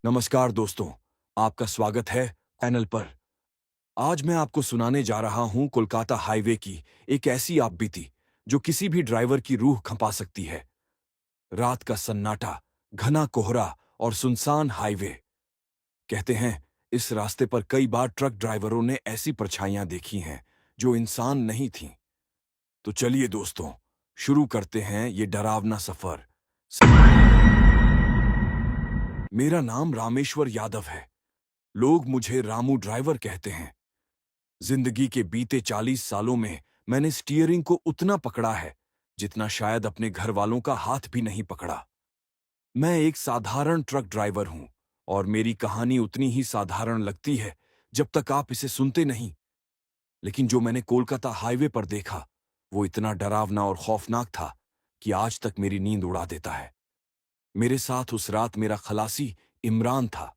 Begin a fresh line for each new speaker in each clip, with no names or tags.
नमस्कार दोस्तों, आपका स्वागत है चैनल पर। आज मैं आपको सुनाने जा रहा हूं कोलकाता हाईवे की एक ऐसी आप बीती जो किसी भी ड्राइवर की रूह खपा सकती है। रात का सन्नाटा, घना कोहरा और सुनसान हाईवे। कहते हैं इस रास्ते पर कई बार ट्रक ड्राइवरों ने ऐसी परछाइयां देखी हैं जो इंसान नहीं थीं। तो चलिए दोस्तों, शुरू करते हैं ये डरावना सफर। मेरा नाम रामेश्वर यादव है। लोग मुझे रामू ड्राइवर कहते हैं। जिंदगी के बीते 40 सालों में मैंने स्टीयरिंग को उतना पकड़ा है जितना शायद अपने घर वालों का हाथ भी नहीं पकड़ा। मैं एक साधारण ट्रक ड्राइवर हूं और मेरी कहानी उतनी ही साधारण लगती है जब तक आप इसे सुनते नहीं। लेकिन जो मैंने कोलकाता हाईवे पर देखा वो इतना डरावना और खौफनाक था कि आज तक मेरी नींद उड़ा देता है। मेरे साथ उस रात मेरा खलासी इमरान था।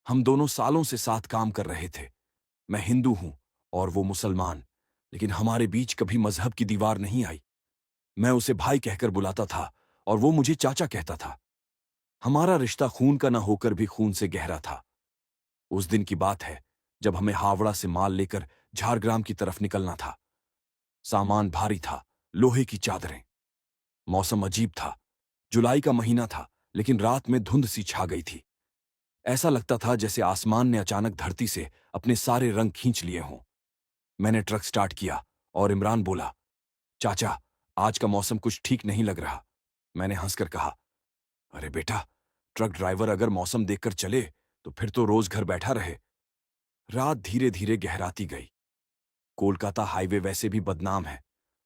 हम दोनों सालों से साथ काम कर रहे थे। मैं हिंदू हूं और वो मुसलमान, लेकिन हमारे बीच कभी मजहब की दीवार नहीं आई। मैं उसे भाई कहकर बुलाता था और वो मुझे चाचा कहता था। हमारा रिश्ता खून का न होकर भी खून से गहरा था। उस दिन की बात है जब हमें हावड़ा से माल लेकर झारग्राम की तरफ निकलना था। सामान भारी था, लोहे की चादरें। मौसम अजीब था। जुलाई का महीना था, लेकिन रात में धुंध सी छा गई थी। ऐसा लगता था जैसे आसमान ने अचानक धरती से अपने सारे रंग खींच लिए हों। मैंने ट्रक स्टार्ट किया और इमरान बोला, चाचा, आज का मौसम कुछ ठीक नहीं लग रहा। मैंने हंसकर कहा, अरे बेटा, ट्रक ड्राइवर अगर मौसम देखकर चले तो फिर तो रोज घर बैठा रहे। रात धीरे धीरे गहराती गई। कोलकाता हाईवे वैसे भी बदनाम है।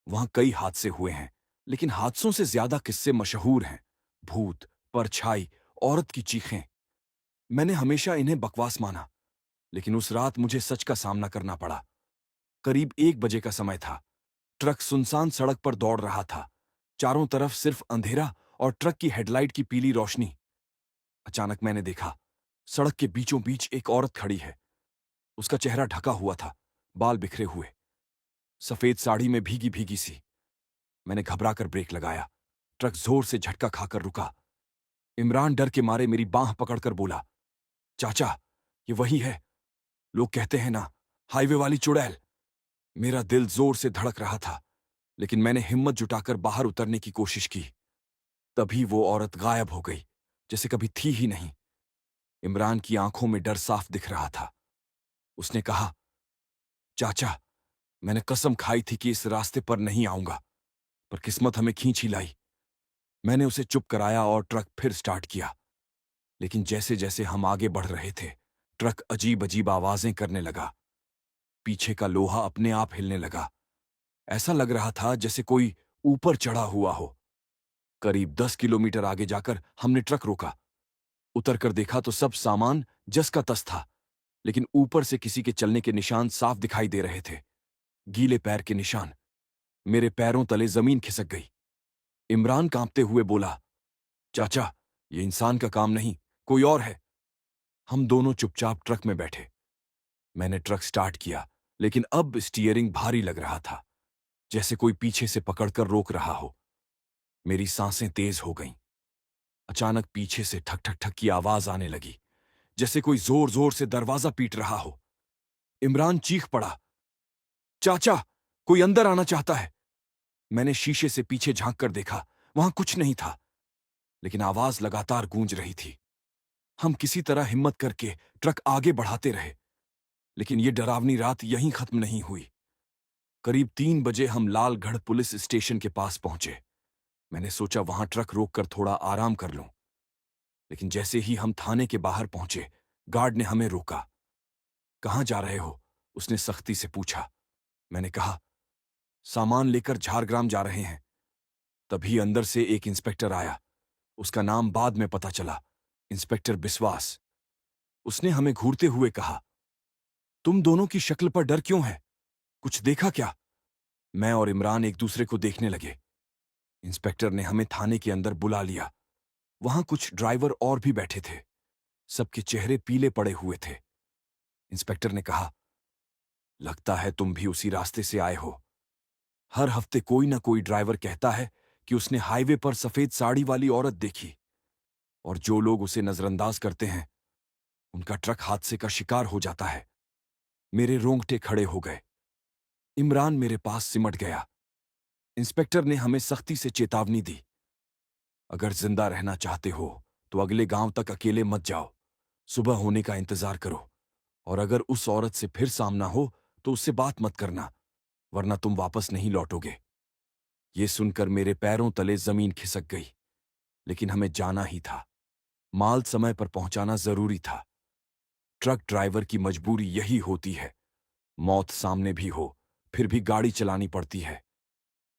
वहां कई हादसे हुए हैं, लेकिन हादसों से ज्यादा किस्से मशहूर हैं। भूत, परछाई, औरत की चीखें। मैंने हमेशा इन्हें बकवास माना, लेकिन उस रात मुझे सच का सामना करना पड़ा। करीब 1 बजे का समय था। ट्रक सुनसान सड़क पर दौड़ रहा था। चारों तरफ सिर्फ अंधेरा और ट्रक की हेडलाइट की पीली रोशनी। अचानक मैंने देखा, सड़क के बीचों बीच एक औरत खड़ी है। उसका चेहरा ढका हुआ था, बाल बिखरे हुए, सफेद साड़ी में भीगी भीगी सी। मैंने घबराकर ब्रेक लगाया। ट्रक जोर से झटका खाकर रुका। इमरान डर के मारे मेरी बांह पकड़कर बोला, चाचा, ये वही है, लोग कहते हैं ना, हाईवे वाली चुड़ैल। मेरा दिल जोर से धड़क रहा था, लेकिन मैंने हिम्मत जुटाकर बाहर उतरने की कोशिश की। तभी वो औरत गायब हो गई, जैसे कभी थी ही नहीं। इमरान की आंखों में डर साफ दिख रहा था। उसने कहा, चाचा, मैंने कसम खाई थी कि इस रास्ते पर नहीं आऊंगा, पर किस्मत हमें खींच ही लाई। मैंने उसे चुप कराया और ट्रक फिर स्टार्ट किया। लेकिन जैसे जैसे हम आगे बढ़ रहे थे, ट्रक अजीब अजीब आवाजें करने लगा। पीछे का लोहा अपने आप हिलने लगा। ऐसा लग रहा था जैसे कोई ऊपर चढ़ा हुआ हो। करीब 10 किलोमीटर आगे जाकर हमने ट्रक रोका। उतरकर देखा तो सब सामान जस का तस था, लेकिन ऊपर से किसी के चलने के निशान साफ दिखाई दे रहे थे। गीले पैर के निशान। मेरे पैरों तले जमीन खिसक गई। इमरान कांपते हुए बोला, चाचा, ये इंसान का काम नहीं, कोई और है। हम दोनों चुपचाप ट्रक में बैठे। मैंने ट्रक स्टार्ट किया, लेकिन अब स्टीयरिंग भारी लग रहा था, जैसे कोई पीछे से पकड़कर रोक रहा हो। मेरी सांसें तेज हो गईं। अचानक पीछे से ठक ठक ठक की आवाज आने लगी, जैसे कोई जोर जोर से दरवाजा पीट रहा हो। इमरान चीख पड़ा, चाचा, कोई अंदर आना चाहता है। मैंने शीशे से पीछे झांक कर देखा, वहां कुछ नहीं था, लेकिन आवाज लगातार गूंज रही थी। हम किसी तरह हिम्मत करके ट्रक आगे बढ़ाते रहे, लेकिन ये डरावनी रात यहीं खत्म नहीं हुई। करीब 3 बजे हम लालगढ़ पुलिस स्टेशन के पास पहुंचे। मैंने सोचा वहां ट्रक रोककर थोड़ा आराम कर लूं, लेकिन जैसे ही हम थाने के बाहर पहुंचे, गार्ड ने हमें रोका। कहां जा रहे हो? उसने सख्ती से पूछा। मैंने कहा, सामान लेकर झारग्राम जा रहे हैं। तभी अंदर से एक इंस्पेक्टर आया। उसका नाम बाद में पता चला, इंस्पेक्टर बिस्वास। उसने हमें घूरते हुए कहा, तुम दोनों की शक्ल पर डर क्यों है? कुछ देखा क्या? मैं और इमरान एक दूसरे को देखने लगे। इंस्पेक्टर ने हमें थाने के अंदर बुला लिया। वहां कुछ ड्राइवर और भी बैठे थे। सबके चेहरे पीले पड़े हुए थे। इंस्पेक्टर ने कहा, लगता है तुम भी उसी रास्ते से आए हो। हर हफ्ते कोई ना कोई ड्राइवर कहता है कि उसने हाईवे पर सफेद साड़ी वाली औरत देखी। और जो लोग उसे नजरअंदाज करते हैं उनका ट्रक हादसे का शिकार हो जाता है। मेरे रोंगटे खड़े हो गए। इमरान मेरे पास सिमट गया। इंस्पेक्टर ने हमें सख्ती से चेतावनी दी, अगर जिंदा रहना चाहते हो तो अगले गांव तक अकेले मत जाओ। सुबह होने का इंतजार करो, और अगर उस औरत से फिर सामना हो तो उससे बात मत करना, वरना तुम वापस नहीं लौटोगे। ये सुनकर मेरे पैरों तले जमीन खिसक गई। लेकिन हमें जाना ही था। माल समय पर पहुंचाना जरूरी था। ट्रक ड्राइवर की मजबूरी यही होती है, मौत सामने भी हो फिर भी गाड़ी चलानी पड़ती है।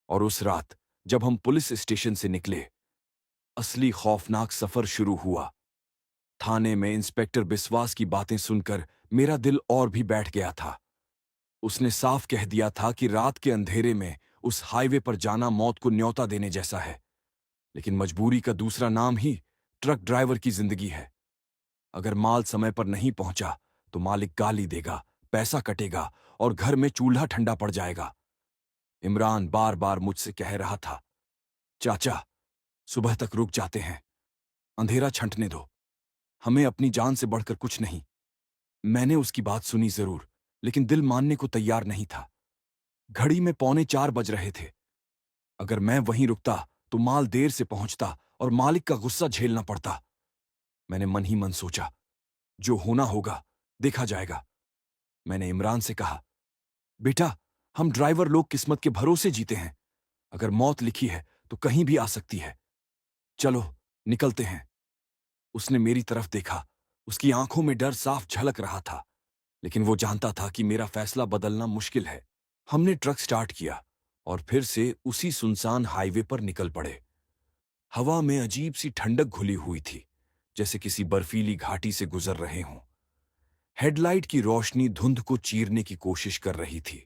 और उस रात जब हम पुलिस स्टेशन से निकले, असली खौफनाक सफर शुरू हुआ। थाने में इंस्पेक्टर बिस्वास की बातें सुनकर मेरा दिल और भी बैठ गया था। उसने साफ कह दिया था कि रात के अंधेरे में उस हाईवे पर जाना मौत को न्योता देने जैसा है। लेकिन मजबूरी का दूसरा नाम ही ट्रक ड्राइवर की जिंदगी है। अगर माल समय पर नहीं पहुंचा तो मालिक गाली देगा, पैसा कटेगा और घर में चूल्हा ठंडा पड़ जाएगा। इमरान बार बार मुझसे कह रहा था, चाचा, सुबह तक रुक जाते हैं, अंधेरा छंटने दो, हमें अपनी जान से बढ़कर कुछ नहीं। मैंने उसकी बात सुनी जरूर, लेकिन दिल मानने को तैयार नहीं था। घड़ी में 3:45 बज रहे थे। अगर मैं वहीं रुकता तो माल देर से पहुंचता और मालिक का गुस्सा झेलना पड़ता। मैंने मन ही मन सोचा, जो होना होगा देखा जाएगा। मैंने इमरान से कहा, बेटा, हम ड्राइवर लोग किस्मत के भरोसे जीते हैं। अगर मौत लिखी है तो कहीं भी आ सकती है। चलो निकलते हैं। उसने मेरी तरफ देखा। उसकी आंखों में डर साफ झलक रहा था, लेकिन वो जानता था कि मेरा फैसला बदलना मुश्किल है। हमने ट्रक स्टार्ट किया और फिर से उसी सुनसान हाईवे पर निकल पड़े। हवा में अजीब सी ठंडक घुली हुई थी, जैसे किसी बर्फीली घाटी से गुजर रहे हों। हेडलाइट की रोशनी धुंध को चीरने की कोशिश कर रही थी,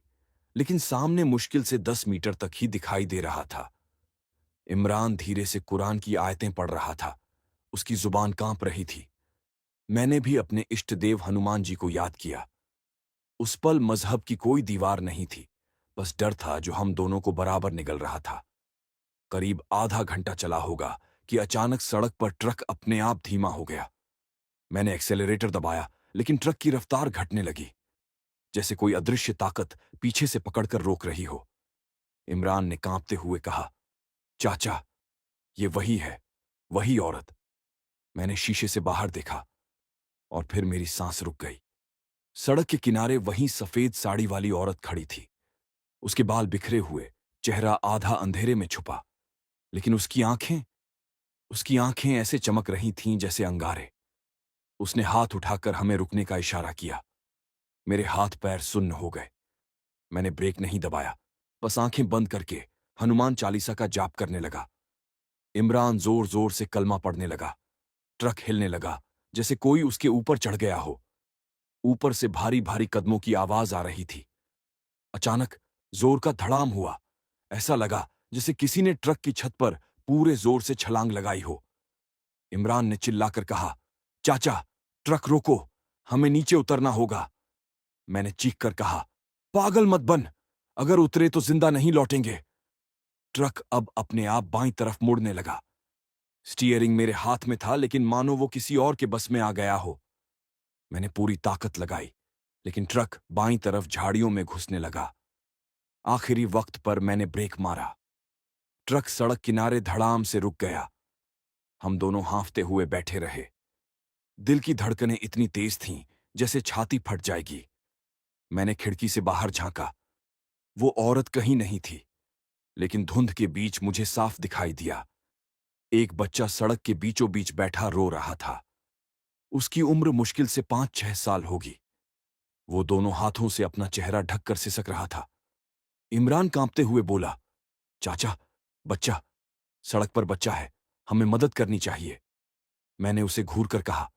लेकिन सामने मुश्किल से 10 मीटर तक ही दिखाई दे रहा था। इमरान धीरे से कुरान की आयतें पढ़ रहा था। उसकी जुबान कांप रही थी। मैंने भी अपने इष्ट देव हनुमान जी को याद किया। उस पल मजहब की कोई दीवार नहीं थी, बस डर था जो हम दोनों को बराबर निगल रहा था। करीब आधा घंटा चला होगा कि अचानक सड़क पर ट्रक अपने आप धीमा हो गया। मैंने एक्सेलरेटर दबाया, लेकिन ट्रक की रफ्तार घटने लगी, जैसे कोई अदृश्य ताकत पीछे से पकड़कर रोक रही हो। इमरान ने कांपते हुए कहा, चाचा, ये वही है, वही औरत। मैंने शीशे से बाहर देखा और फिर मेरी सांस रुक गई। सड़क के किनारे वहीं सफेद साड़ी वाली औरत खड़ी थी। उसके बाल बिखरे हुए, चेहरा आधा अंधेरे में छुपा, लेकिन उसकी आंखें ऐसे चमक रही थीं जैसे अंगारे। उसने हाथ उठाकर हमें रुकने का इशारा किया। मेरे हाथ पैर सुन्न हो गए। मैंने ब्रेक नहीं दबाया, बस आंखें बंद करके हनुमान चालीसा का जाप करने लगा। इमरान जोर जोर से कलमा पढ़ने लगा। ट्रक हिलने लगा, जैसे कोई उसके ऊपर चढ़ गया हो। ऊपर से भारी भारी कदमों की आवाज आ रही थी। अचानक जोर का धड़ाम हुआ। ऐसा लगा जैसे किसी ने ट्रक की छत पर पूरे जोर से छलांग लगाई हो। इमरान ने चिल्लाकर कहा, चाचा, ट्रक रोको, हमें नीचे उतरना होगा। मैंने चीख कर कहा, पागल मत बन, अगर उतरे तो जिंदा नहीं लौटेंगे। ट्रक अब अपने आप बाईं तरफ मुड़ने लगा। स्टीयरिंग मेरे हाथ में था, लेकिन मानो वो किसी और के बस में आ गया हो। मैंने पूरी ताकत लगाई, लेकिन ट्रक बाईं तरफ झाड़ियों में घुसने लगा। आखिरी वक्त पर मैंने ब्रेक मारा। ट्रक सड़क किनारे धड़ाम से रुक गया। हम दोनों हांफते हुए बैठे रहे। दिल की धड़कनें इतनी तेज थीं जैसे छाती फट जाएगी। मैंने खिड़की से बाहर झांका। वो औरत कहीं नहीं थी, लेकिन धुंध के बीच मुझे साफ दिखाई दिया। एक बच्चा सड़क के बीचों बीच बैठा रो रहा था। उसकी उम्र मुश्किल से 5-6 साल होगी। वो दोनों हाथों से अपना चेहरा ढककर सिसक रहा था। इमरान कांपते हुए बोला, चाचा, बच्चा, सड़क पर बच्चा है, हमें मदद करनी चाहिए। मैंने उसे घूर कर कहा,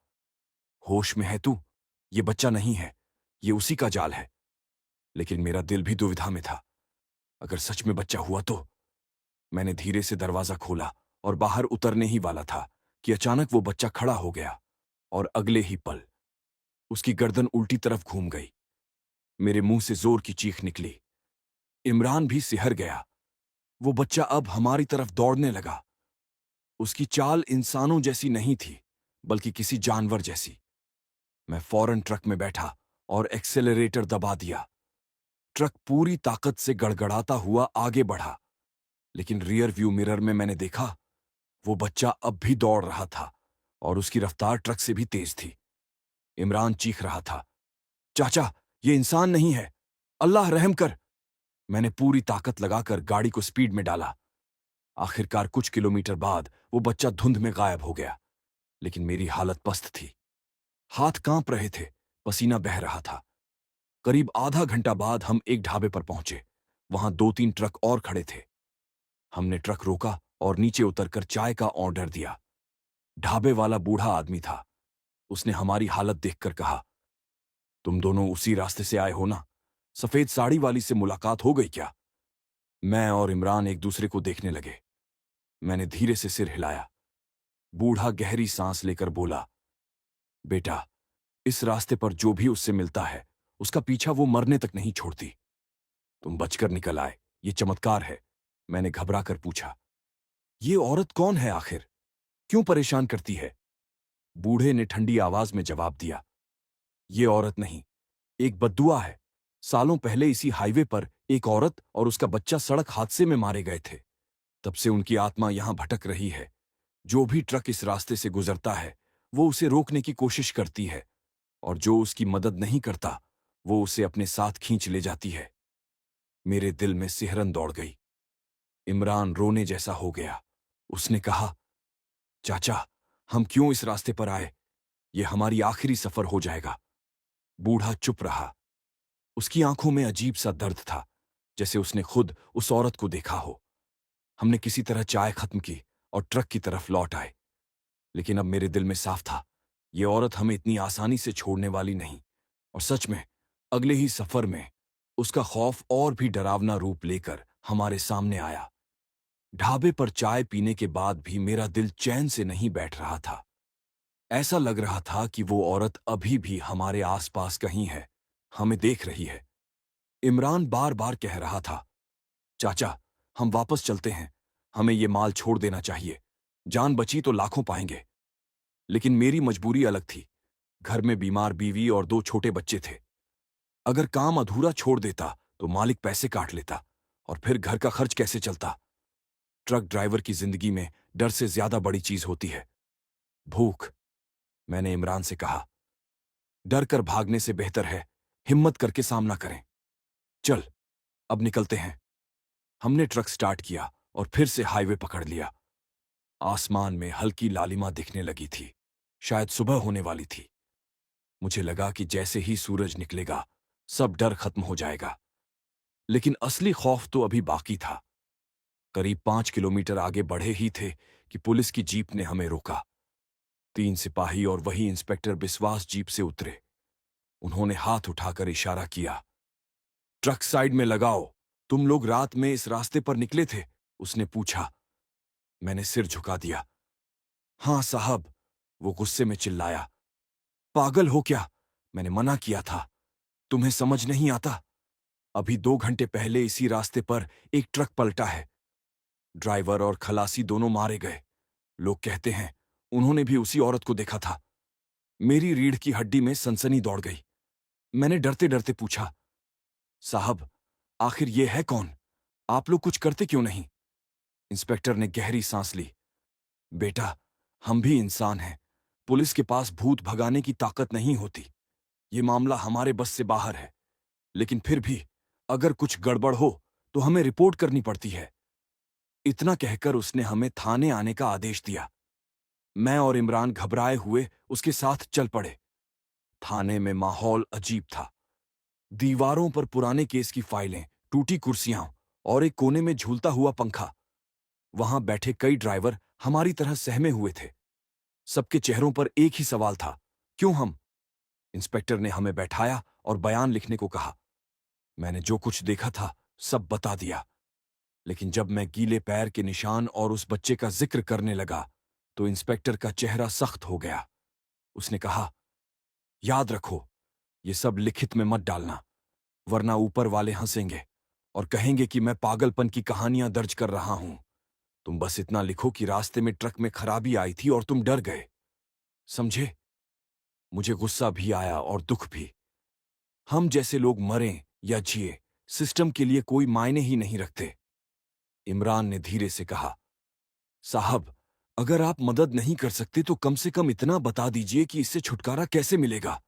होश में है तू? ये बच्चा नहीं है, ये उसी का जाल है। लेकिन मेरा दिल भी दुविधा में था। अगर सच में बच्चा हुआ तो? मैंने धीरे से दरवाजा खोला और बाहर उतरने ही वाला था कि अचानक वो बच्चा खड़ा हो गया, और अगले ही पल उसकी गर्दन उल्टी तरफ घूम गई। मेरे मुंह से जोर की चीख निकली। इमरान भी सिहर गया। वो बच्चा अब हमारी तरफ दौड़ने लगा। उसकी चाल इंसानों जैसी नहीं थी, बल्कि किसी जानवर जैसी। मैं फौरन ट्रक में बैठा और एक्सेलरेटर दबा दिया। ट्रक पूरी ताकत से गड़गड़ाता हुआ आगे बढ़ा, लेकिन रियर व्यू मिरर में मैंने देखा वो बच्चा अब भी दौड़ रहा था और उसकी रफ्तार ट्रक से भी तेज थी। इमरान चीख रहा था, चाचा, ये इंसान नहीं है, अल्लाह रहम कर। मैंने पूरी ताकत लगाकर गाड़ी को स्पीड में डाला। आखिरकार कुछ किलोमीटर बाद वो बच्चा धुंध में गायब हो गया, लेकिन मेरी हालत पस्त थी। हाथ कांप रहे थे, पसीना बह रहा था। करीब आधा घंटा बाद हम एक ढाबे पर पहुंचे। वहां 2-3 ट्रक और खड़े थे। हमने ट्रक रोका और नीचे उतरकर चाय का ऑर्डर दिया। ढाबे वाला बूढ़ा आदमी था। उसने हमारी हालत देखकर कहा, तुम दोनों उसी रास्ते से आए हो ना? सफेद साड़ी वाली से मुलाकात हो गई क्या? मैं और इमरान एक दूसरे को देखने लगे। मैंने धीरे से सिर हिलाया। बूढ़ा गहरी सांस लेकर बोला, बेटा, इस रास्ते पर जो भी उससे मिलता है उसका पीछा वो मरने तक नहीं छोड़ती। तुम बचकर निकल आए, ये चमत्कार है। मैंने घबरा कर पूछा, ये औरत कौन है आखिर? क्यों परेशान करती है? बूढ़े ने ठंडी आवाज में जवाब दिया, ये औरत नहीं, एक बद्दुआ है। सालों पहले इसी हाईवे पर एक औरत और उसका बच्चा सड़क हादसे में मारे गए थे। तब से उनकी आत्मा यहां भटक रही है। जो भी ट्रक इस रास्ते से गुजरता है वो उसे रोकने की कोशिश करती है, और जो उसकी मदद नहीं करता वो उसे अपने साथ खींच ले जाती है। मेरे दिल में सिहरन दौड़ गई। इमरान रोने जैसा हो गया। उसने कहा, चाचा, हम क्यों इस रास्ते पर आए? ये हमारी आखिरी सफर हो जाएगा। बूढ़ा चुप रहा। उसकी आंखों में अजीब सा दर्द था, जैसे उसने खुद उस औरत को देखा हो। हमने किसी तरह चाय खत्म की और ट्रक की तरफ लौट आए। लेकिन अब मेरे दिल में साफ था, ये औरत हमें इतनी आसानी से छोड़ने वाली नहीं। और सच में अगले ही सफर में उसका खौफ और भी डरावना रूप लेकर हमारे सामने आया। ढाबे पर चाय पीने के बाद भी मेरा दिल चैन से नहीं बैठ रहा था। ऐसा लग रहा था कि वो औरत अभी भी हमारे आसपास कहीं है, हमें देख रही है। इमरान बार बार कह रहा था, चाचा, हम वापस चलते हैं, हमें ये माल छोड़ देना चाहिए। जान बची तो लाखों पाएंगे। लेकिन मेरी मजबूरी अलग थी। घर में बीमार बीवी और 2 छोटे बच्चे थे। अगर काम अधूरा छोड़ देता तो मालिक पैसे काट लेता, और फिर घर का खर्च कैसे चलता? ट्रक ड्राइवर की जिंदगी में डर से ज्यादा बड़ी चीज होती है भूख। मैंने इमरान से कहा, डर कर भागने से बेहतर है हिम्मत करके सामना करें। चल, अब निकलते हैं। हमने ट्रक स्टार्ट किया और फिर से हाईवे पकड़ लिया। आसमान में हल्की लालिमा दिखने लगी थी, शायद सुबह होने वाली थी। मुझे लगा कि जैसे ही सूरज निकलेगा सब डर खत्म हो जाएगा। लेकिन असली खौफ तो अभी बाकी था। करीब 5 किलोमीटर आगे बढ़े ही थे कि पुलिस की जीप ने हमें रोका। 3 सिपाही और वही इंस्पेक्टर बिस्वास जीप से उतरे। उन्होंने हाथ उठाकर इशारा किया, ट्रक साइड में लगाओ। तुम लोग रात में इस रास्ते पर निकले थे? उसने पूछा। मैंने सिर झुका दिया। हां साहब, वो गुस्से में चिल्लाया। पागल हो क्या? मैंने मना किया था। तुम्हें समझ नहीं आता? अभी 2 घंटे पहले इसी रास्ते पर एक ट्रक पलटा है। ड्राइवर और खलासी दोनों मारे गए। लोग कहते हैं उन्होंने भी उसी औरत को देखा था। मेरी रीढ़ की हड्डी में सनसनी दौड़ गई। मैंने डरते डरते पूछा, साहब, आखिर ये है कौन? आप लोग कुछ करते क्यों नहीं? इंस्पेक्टर ने गहरी सांस ली। बेटा, हम भी इंसान हैं। पुलिस के पास भूत भगाने की ताकत नहीं होती। ये मामला हमारे बस से बाहर है। लेकिन फिर भी अगर कुछ गड़बड़ हो तो हमें रिपोर्ट करनी पड़ती है। इतना कहकर उसने हमें थाने आने का आदेश दिया। मैं और इमरान घबराए हुए उसके साथ चल पड़े। थाने में माहौल अजीब था। दीवारों पर पुराने केस की फाइलें, टूटी कुर्सियां और एक कोने में झूलता हुआ पंखा। वहां बैठे कई ड्राइवर हमारी तरह सहमे हुए थे। सबके चेहरों पर एक ही सवाल था, क्यों हम? इंस्पेक्टर ने हमें बैठाया और बयान लिखने को कहा। मैंने जो कुछ देखा था सब बता दिया। लेकिन जब मैं गीले पैर के निशान और उस बच्चे का जिक्र करने लगा तो इंस्पेक्टर का चेहरा सख्त हो गया। उसने कहा, याद रखो, ये सब लिखित में मत डालना, वरना ऊपर वाले हंसेंगे और कहेंगे कि मैं पागलपन की कहानियां दर्ज कर रहा हूं। तुम बस इतना लिखो कि रास्ते में ट्रक में खराबी आई थी और तुम डर गए। समझे? मुझे गुस्सा भी आया और दुख भी। हम जैसे लोग मरें या जिए, सिस्टम के लिए कोई मायने ही नहीं रखते। इमरान ने धीरे से कहा, साहब, अगर आप मदद नहीं कर सकते तो कम से कम इतना बता दीजिए कि इससे छुटकारा कैसे मिलेगा।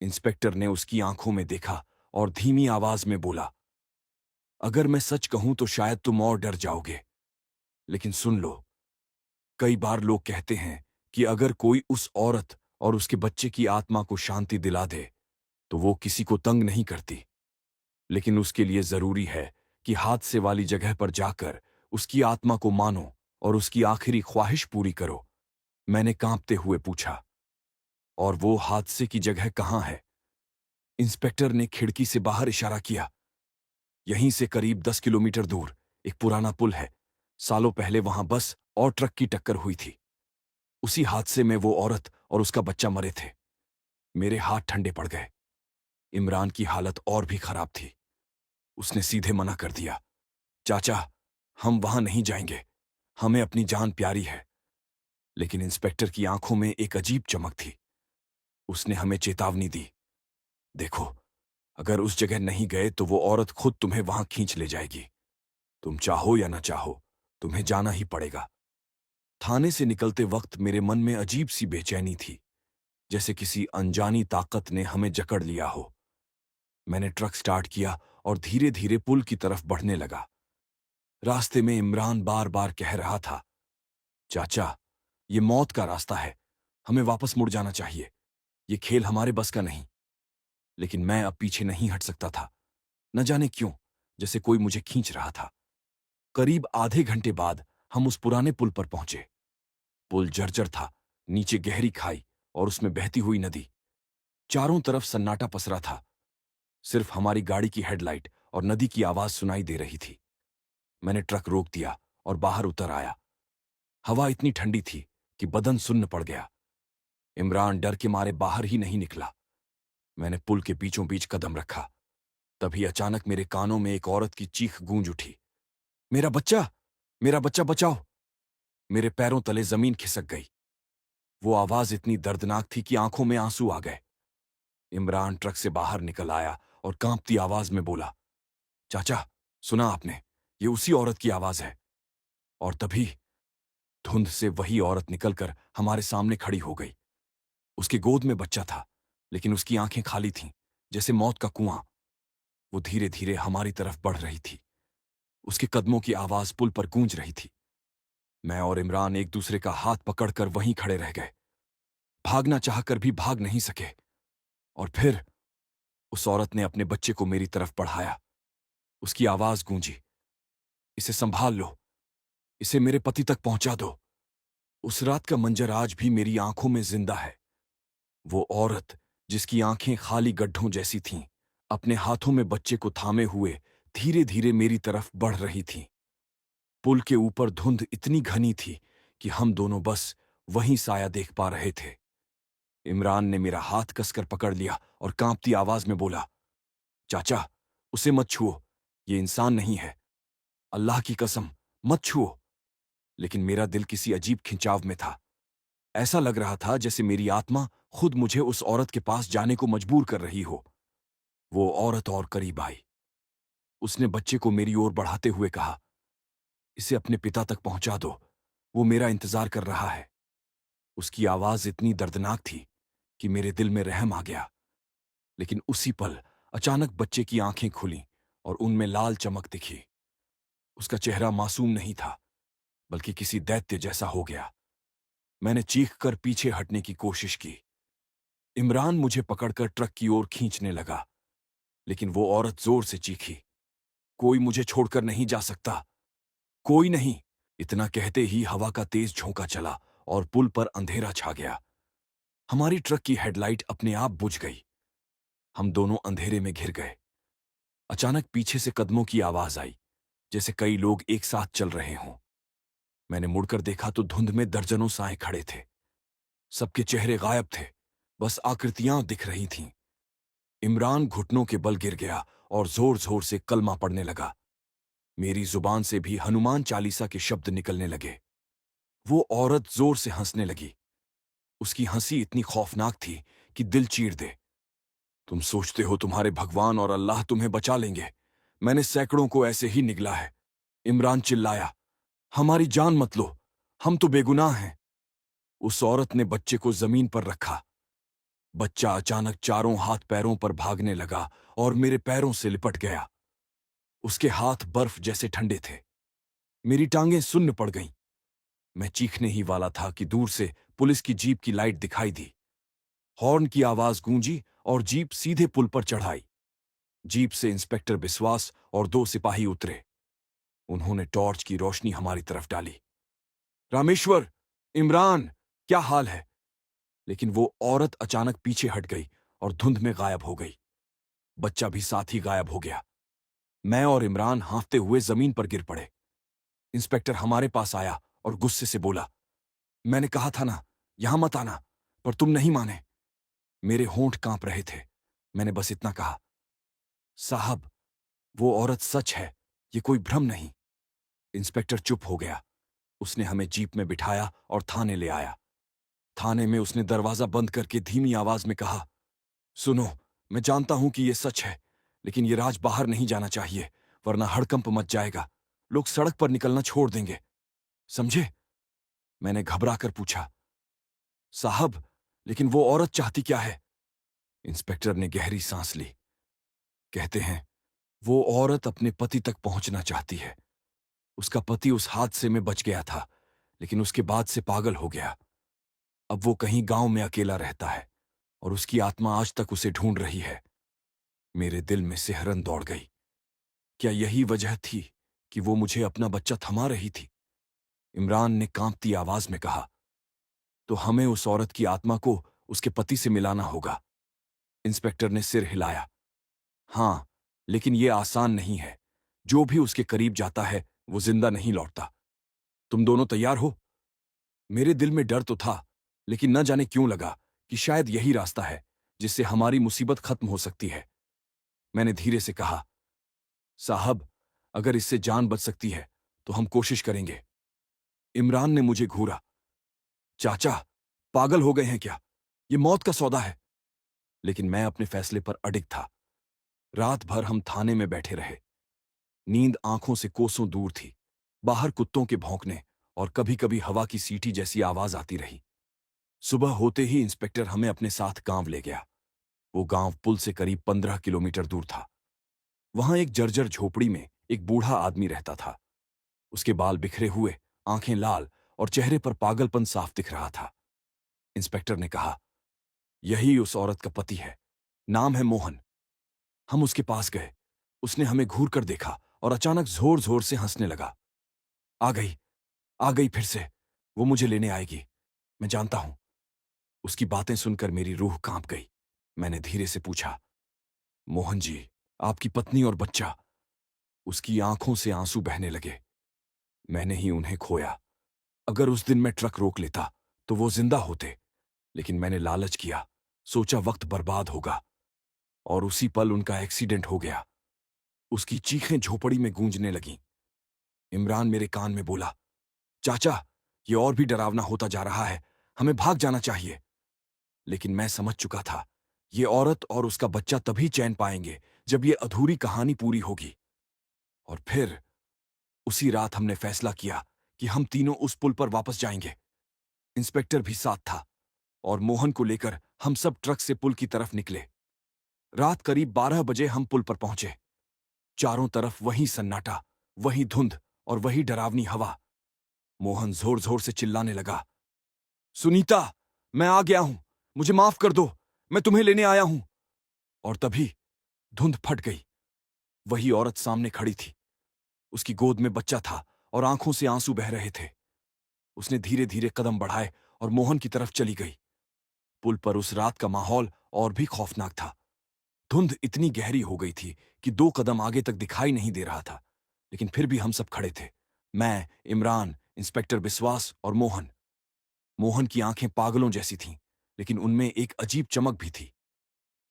इंस्पेक्टर ने उसकी आंखों में देखा और धीमी आवाज में बोला, अगर मैं सच कहूं तो शायद तुम और डर जाओगे, लेकिन सुन लो। कई बार लोग कहते हैं कि अगर कोई उस औरत और उसके बच्चे की आत्मा को शांति दिला दे तो वो किसी को तंग नहीं करती, लेकिन उसके लिए जरूरी है कि हादसे वाली जगह पर जाकर उसकी आत्मा को मानो और उसकी आखिरी ख्वाहिश पूरी करो। मैंने कांपते हुए पूछा, और वो हादसे की जगह कहाँ है? इंस्पेक्टर ने खिड़की से बाहर इशारा किया। यहीं से करीब 10 किलोमीटर दूर एक पुराना पुल है। सालों पहले वहां बस और ट्रक की टक्कर हुई थी। उसी हादसे में वो औरत और उसका बच्चा मरे थे। मेरे हाथ ठंडे पड़ गए। इमरान की हालत और भी खराब थी। उसने सीधे मना कर दिया, चाचा, हम वहां नहीं जाएंगे, हमें अपनी जान प्यारी है। लेकिन इंस्पेक्टर की आंखों में एक अजीब चमक थी। उसने हमें चेतावनी दी, देखो, अगर उस जगह नहीं गए तो वो औरत खुद तुम्हें वहां खींच ले जाएगी। तुम चाहो या ना चाहो, तुम्हें जाना ही पड़ेगा। थाने से निकलते वक्त मेरे मन में अजीब सी बेचैनी थी, जैसे किसी अनजानी ताकत ने हमें जकड़ लिया हो। मैंने ट्रक स्टार्ट किया और धीरे धीरे पुल की तरफ बढ़ने लगा। रास्ते में इमरान बार बार कह रहा था, चाचा, ये मौत का रास्ता है, हमें वापस मुड़ जाना चाहिए, ये खेल हमारे बस का नहीं। लेकिन मैं अब पीछे नहीं हट सकता था, न जाने क्यों, जैसे कोई मुझे खींच रहा था। करीब आधे घंटे बाद हम उस पुराने पुल पर पहुंचे। पुल जर्जर था, नीचे गहरी खाई और उसमें बहती हुई नदी। चारों तरफ सन्नाटा पसरा था। सिर्फ हमारी गाड़ी की हेडलाइट और नदी की आवाज सुनाई दे रही थी। मैंने ट्रक रोक दिया और बाहर उतर आया। हवा इतनी ठंडी थी कि बदन सुन्न पड़ गया। इमरान डर के मारे बाहर ही नहीं निकला। मैंने पुल के बीचों बीच कदम रखा। तभी अचानक मेरे कानों में एक औरत की चीख गूंज उठी, मेरा बच्चा, मेरा बच्चा बचाओ। मेरे पैरों तले जमीन खिसक गई। वो आवाज इतनी दर्दनाक थी कि आंखों में आंसू आ गए। इमरान ट्रक से बाहर निकल आया और कांपती आवाज में बोला, चाचा, सुना आपने? ये उसी औरत की आवाज है। और तभी धुंध से वही औरत निकलकर हमारे सामने खड़ी हो गई। उसके गोद में बच्चा था, लेकिन उसकी आंखें खाली थीं, जैसे मौत का कुआं। वो धीरे धीरे हमारी तरफ बढ़ रही थी। उसके कदमों की आवाज पुल पर गूंज रही थी। मैं और इमरान एक दूसरे का हाथ पकड़कर वहीं खड़े रह गए। भागना चाहकर भी भाग नहीं सके। और फिर उस औरत ने अपने बच्चे को मेरी तरफ बढ़ाया। उसकी आवाज गूंजी, इसे संभाल लो, इसे मेरे पति तक पहुंचा दो। उस रात का मंजर आज भी मेरी आंखों में जिंदा है। वो औरत, जिसकी आंखें खाली गड्ढों जैसी थीं, अपने हाथों में बच्चे को थामे हुए धीरे धीरे मेरी तरफ बढ़ रही थी। पुल के ऊपर धुंध इतनी घनी थी कि हम दोनों बस वहीं साया देख पा रहे थे। इमरान ने मेरा हाथ कसकर पकड़ लिया और कांपती आवाज में बोला, चाचा, उसे मत छुओ, ये इंसान नहीं है, अल्लाह की कसम, मत छुओ। लेकिन मेरा दिल किसी अजीब खिंचाव में था। ऐसा लग रहा था जैसे मेरी आत्मा खुद मुझे उस औरत के पास जाने को मजबूर कर रही हो। वो औरत और करीब आई। उसने बच्चे को मेरी ओर बढ़ाते हुए कहा, इसे अपने पिता तक पहुंचा दो, वो मेरा इंतजार कर रहा है। उसकी आवाज इतनी दर्दनाक थी कि मेरे दिल में रहम आ गया। लेकिन उसी पल अचानक बच्चे की आंखें खुलीं और उनमें लाल चमक दिखी। उसका चेहरा मासूम नहीं था, बल्कि किसी दैत्य जैसा हो गया। मैंने चीखकर पीछे हटने की कोशिश की। इमरान मुझे पकड़कर ट्रक की ओर खींचने लगा, लेकिन वो औरत जोर से चीखी, कोई मुझे छोड़कर नहीं जा सकता, कोई नहीं। इतना कहते ही हवा का तेज झोंका चला और पुल पर अंधेरा छा गया। हमारी ट्रक की हेडलाइट अपने आप बुझ गई। हम दोनों अंधेरे में घिर गए। अचानक पीछे से कदमों की आवाज आई, जैसे कई लोग एक साथ चल रहे हों। मैंने मुड़कर देखा तो धुंध में दर्जनों साए खड़े थे। सबके चेहरे गायब थे, बस आकृतियां दिख रही थीं। इमरान घुटनों के बल गिर गया और जोर जोर से कलमा पढ़ने लगा। मेरी जुबान से भी हनुमान चालीसा के शब्द निकलने लगे। वो औरत जोर से हंसने लगी। उसकी हंसी इतनी खौफनाक थी कि दिल चीर दे। तुम सोचते हो तुम्हारे भगवान और अल्लाह तुम्हें बचा लेंगे? मैंने सैकड़ों को ऐसे ही निगला है। इमरान चिल्लाया। हमारी जान मत लो, हम तो बेगुनाह हैं। उस औरत ने बच्चे को जमीन पर रखा। बच्चा अचानक चारों हाथ पैरों पर भागने लगा और मेरे पैरों से लिपट गया। उसके हाथ बर्फ जैसे ठंडे थे। मेरी टांगें सुन्न पड़ गईं। मैं चीखने ही वाला था कि दूर से पुलिस की जीप की लाइट दिखाई दी। हॉर्न की आवाज गूंजी और जीप सीधे पुल पर चढ़ाई। जीप से इंस्पेक्टर बिस्वास और दो सिपाही उतरे। उन्होंने टॉर्च की रोशनी हमारी तरफ डाली। रामेश्वर, इमरान, क्या हाल है? लेकिन वो औरत अचानक पीछे हट गई और धुंध में गायब हो गई। बच्चा भी साथ ही गायब हो गया। मैं और इमरान हांफते हुए जमीन पर गिर पड़े। इंस्पेक्टर हमारे पास आया और गुस्से से बोला, मैंने कहा था ना, यहां मत आना, पर तुम नहीं माने। मेरे होंठ कांप रहे थे। मैंने बस इतना कहा, साहब, वो औरत सच है, ये कोई भ्रम नहीं। इंस्पेक्टर चुप हो गया। उसने हमें जीप में बिठाया और थाने ले आया। थाने में उसने दरवाजा बंद करके धीमी आवाज में कहा, सुनो, मैं जानता हूं कि ये सच है, लेकिन ये राज बाहर नहीं जाना चाहिए, वरना हड़कंप मच जाएगा। लोग सड़क पर निकलना छोड़ देंगे, समझे? मैंने घबरा कर पूछा, साहब, लेकिन वो औरत चाहती क्या है? इंस्पेक्टर ने गहरी सांस ली। कहते हैं वो औरत अपने पति तक पहुंचना चाहती है। उसका पति उस हादसे में बच गया था, लेकिन उसके बाद से पागल हो गया। अब वो कहीं गांव में अकेला रहता है और उसकी आत्मा आज तक उसे ढूंढ रही है। मेरे दिल में सिहरन दौड़ गई। क्या यही वजह थी कि वो मुझे अपना बच्चा थमा रही थी? इमरान ने कांपती आवाज में कहा, तो हमें उस औरत की आत्मा को उसके पति से मिलाना होगा। इंस्पेक्टर ने सिर हिलाया। हां, लेकिन यह आसान नहीं है। जो भी उसके करीब जाता है वो जिंदा नहीं लौटता। तुम दोनों तैयार हो? मेरे दिल में डर तो था, लेकिन न जाने क्यों लगा कि शायद यही रास्ता है जिससे हमारी मुसीबत खत्म हो सकती है। मैंने धीरे से कहा, साहब, अगर इससे जान बच सकती है तो हम कोशिश करेंगे। इमरान ने मुझे घूरा। चाचा, पागल हो गए हैं क्या? ये मौत का सौदा है। लेकिन मैं अपने फैसले पर अडिग था। रात भर हम थाने में बैठे रहे। नींद आंखों से कोसों दूर थी। बाहर कुत्तों के भौंकने और कभी कभी हवा की सीटी जैसी आवाज आती रही। सुबह होते ही इंस्पेक्टर हमें अपने साथ गांव ले गया। वो गांव पुल से करीब 15 किलोमीटर दूर था। वहां एक जर्जर झोपड़ी में एक बूढ़ा आदमी रहता था। उसके बाल बिखरे हुए, आंखें लाल और चेहरे पर पागलपन साफ दिख रहा था। इंस्पेक्टर ने कहा, यही उस औरत का पति है। नाम है मोहन। हम उसके पास गए। उसने हमें घूर कर देखा और अचानक जोर जोर से हंसने लगा। आ गई, आ गई फिर से। वो मुझे लेने आएगी, मैं जानता हूं। उसकी बातें सुनकर मेरी रूह कांप गई। मैंने धीरे से पूछा, मोहन जी, आपकी पत्नी और बच्चा? उसकी आंखों से आंसू बहने लगे। मैंने ही उन्हें खोया। अगर उस दिन मैं ट्रक रोक लेता तो वो जिंदा होते, लेकिन मैंने लालच किया। सोचा वक्त बर्बाद होगा, और उसी पल उनका एक्सीडेंट हो गया। उसकी चीखें झोपड़ी में गूंजने लगीं। इमरान मेरे कान में बोला, चाचा, ये और भी डरावना होता जा रहा है, हमें भाग जाना चाहिए। लेकिन मैं समझ चुका था, ये औरत और उसका बच्चा तभी चैन पाएंगे जब ये अधूरी कहानी पूरी होगी। और फिर उसी रात हमने फैसला किया कि हम तीनों उस पुल पर वापस जाएंगे। इंस्पेक्टर भी साथ था, और मोहन को लेकर हम सब ट्रक से पुल की तरफ निकले। रात करीब 12 बजे हम पुल पर पहुंचे। चारों तरफ वही सन्नाटा, वही धुंध और वही डरावनी हवा। मोहन जोर जोर से चिल्लाने लगा, सुनीता, मैं आ गया हूं, मुझे माफ कर दो, मैं तुम्हें लेने आया हूं। और तभी धुंध फट गई। वही औरत सामने खड़ी थी। उसकी गोद में बच्चा था और आंखों से आंसू बह रहे थे। उसने धीरे धीरे कदम बढ़ाए और मोहन की तरफ चली गई। पुल पर उस रात का माहौल और भी खौफनाक था। धुंध इतनी गहरी हो गई थी कि 2 कदम आगे तक दिखाई नहीं दे रहा था, लेकिन फिर भी हम सब खड़े थे। मैं, इमरान, इंस्पेक्टर बिस्वास और मोहन। मोहन की आंखें पागलों जैसी थीं, लेकिन उनमें एक अजीब चमक भी थी।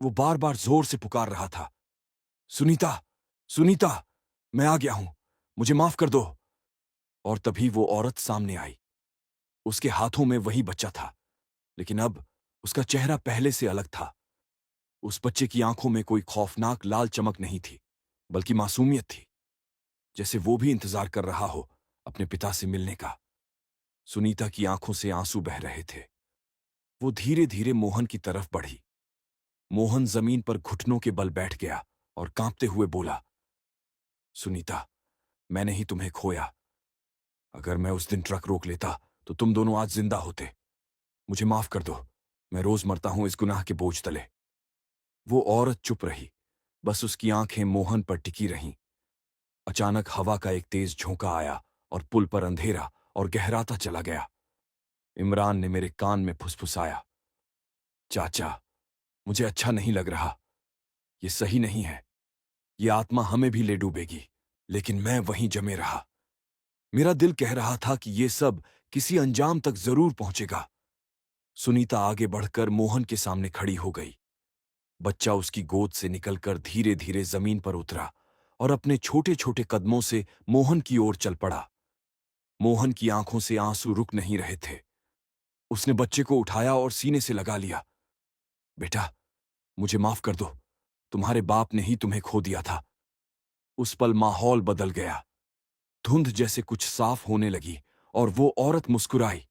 वो बार बार जोर से पुकार रहा था, सुनीता, सुनीता, मैं आ गया हूं, मुझे माफ कर दो। और तभी वो औरत सामने आई। उसके हाथों में वही बच्चा था, लेकिन अब उसका चेहरा पहले से अलग था। उस बच्चे की आंखों में कोई खौफनाक लाल चमक नहीं थी, बल्कि मासूमियत थी, जैसे वो भी इंतजार कर रहा हो अपने पिता से मिलने का। सुनीता की आंखों से आंसू बह रहे थे। वो धीरे धीरे मोहन की तरफ बढ़ी। मोहन जमीन पर घुटनों के बल बैठ गया और कांपते हुए बोला, सुनीता, मैंने ही तुम्हें खोया। अगर मैं उस दिन ट्रक रोक लेता तो तुम दोनों आज जिंदा होते। मुझे माफ कर दो। मैं रोज मरता हूं इस गुनाह के बोझ तले। वो औरत चुप रही। बस उसकी आंखें मोहन पर टिकी रहीं। अचानक हवा का एक तेज झोंका आया और पुल पर अंधेरा और गहराता चला गया। इमरान ने मेरे कान में फुसफुसाया, चाचा, मुझे अच्छा नहीं लग रहा। ये सही नहीं है। ये आत्मा हमें भी ले डूबेगी। लेकिन मैं वहीं जमे रहा। मेरा दिल कह रहा था कि ये सब किसी अंजाम तक जरूर पहुंचेगा। सुनीता आगे बढ़कर मोहन के सामने खड़ी हो गई। बच्चा उसकी गोद से निकलकर धीरे धीरे जमीन पर उतरा और अपने छोटे छोटे कदमों से मोहन की ओर चल पड़ा। मोहन की आंखों से आंसू रुक नहीं रहे थे। उसने बच्चे को उठाया और सीने से लगा लिया। बेटा, मुझे माफ कर दो। तुम्हारे बाप ने ही तुम्हें खो दिया था। उस पल माहौल बदल गया। धुंध जैसे कुछ साफ होने लगी और वो औरत मुस्कुराई।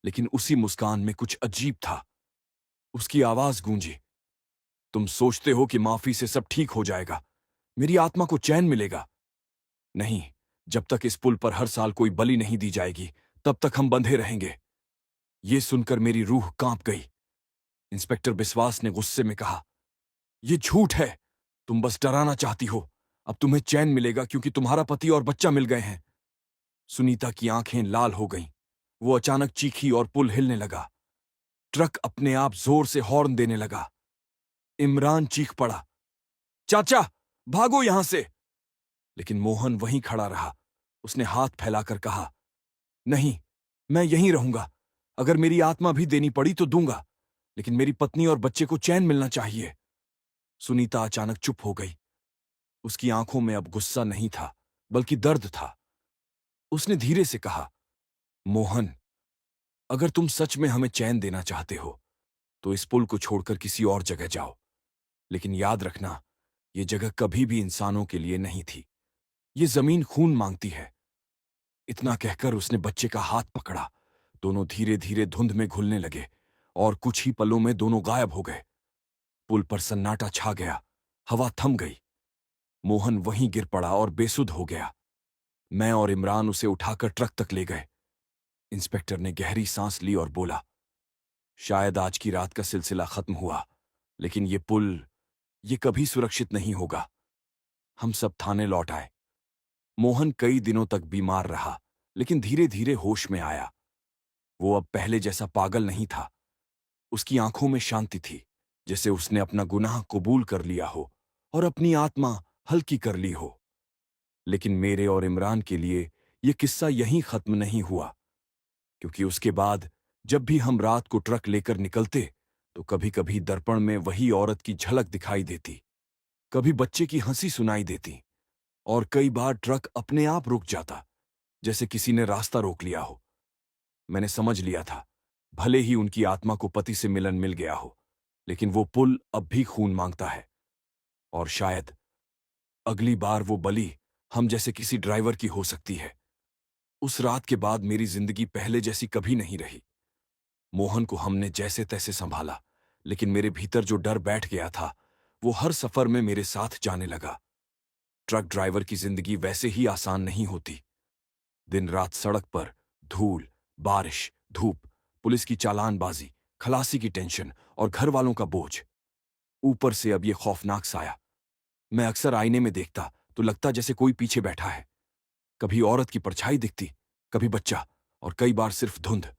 लेकिन उसी मुस्कान में कुछ अजीब था। उसकी आवाज गूंजी, तुम सोचते हो कि माफी से सब ठीक हो जाएगा, मेरी आत्मा को चैन मिलेगा? नहीं, जब तक इस पुल पर हर साल कोई बलि नहीं दी जाएगी, तब तक हम बंधे रहेंगे। ये सुनकर मेरी रूह कांप गई। इंस्पेक्टर बिस्वास ने गुस्से में कहा, ये झूठ है। तुम बस डराना चाहती हो। अब तुम्हें चैन मिलेगा क्योंकि तुम्हारा पति और बच्चा मिल गए हैं। सुनीता की आंखें लाल हो गईं। वो अचानक चीखी और पुल हिलने लगा। ट्रक अपने आप जोर से हॉर्न देने लगा। इमरान चीख पड़ा, चाचा, भागो यहां से। लेकिन मोहन वहीं खड़ा रहा। उसने हाथ फैलाकर कहा, नहीं, मैं यहीं रहूंगा। अगर मेरी आत्मा भी देनी पड़ी तो दूंगा, लेकिन मेरी पत्नी और बच्चे को चैन मिलना चाहिए। सुनीता अचानक चुप हो गई। उसकी आंखों में अब गुस्सा नहीं था, बल्कि दर्द था। उसने धीरे से कहा, मोहन, अगर तुम सच में हमें चैन देना चाहते हो तो इस पुल को छोड़कर किसी और जगह जाओ। लेकिन याद रखना, ये जगह कभी भी इंसानों के लिए नहीं थी। ये जमीन खून मांगती है। इतना कहकर उसने बच्चे का हाथ पकड़ा। दोनों धीरे धीरे धुंध में घुलने लगे और कुछ ही पलों में दोनों गायब हो गए। पुल पर सन्नाटा छा गया। हवा थम गई। मोहन वहीं गिर पड़ा और बेसुध हो गया। मैं और इमरान उसे उठाकर ट्रक तक ले गए। इंस्पेक्टर ने गहरी सांस ली और बोला, शायद आज की रात का सिलसिला खत्म हुआ, लेकिन ये पुल, ये कभी सुरक्षित नहीं होगा। हम सब थाने लौट आए। मोहन कई दिनों तक बीमार रहा, लेकिन धीरे धीरे होश में आया। वो अब पहले जैसा पागल नहीं था। उसकी आंखों में शांति थी, जैसे उसने अपना गुनाह कबूल कर लिया हो और अपनी आत्मा हल्की कर ली हो। लेकिन मेरे और इमरान के लिए यह किस्सा यहीं खत्म नहीं हुआ, क्योंकि उसके बाद जब भी हम रात को ट्रक लेकर निकलते तो कभी कभी दर्पण में वही औरत की झलक दिखाई देती, कभी बच्चे की हंसी सुनाई देती, और कई बार ट्रक अपने आप रुक जाता, जैसे किसी ने रास्ता रोक लिया हो। मैंने समझ लिया था, भले ही उनकी आत्मा को पति से मिलन मिल गया हो, लेकिन वो पुल अब भी खून मांगता है। और शायद अगली बार वो बलि हम जैसे किसी ड्राइवर की हो सकती है। उस रात के बाद मेरी जिंदगी पहले जैसी कभी नहीं रही। मोहन को हमने जैसे तैसे संभाला, लेकिन मेरे भीतर जो डर बैठ गया था वो हर सफर में मेरे साथ जाने लगा। ट्रक ड्राइवर की जिंदगी वैसे ही आसान नहीं होती। दिन रात सड़क पर धूल, बारिश, धूप, पुलिस की चालानबाजी, खलासी की टेंशन और घर वालों का बोझ। ऊपर से अब ये खौफनाक साया। मैं अक्सर आईने में देखता तो लगता जैसे कोई पीछे बैठा है। कभी औरत की परछाई दिखती, कभी बच्चा, और कई बार सिर्फ धुंध।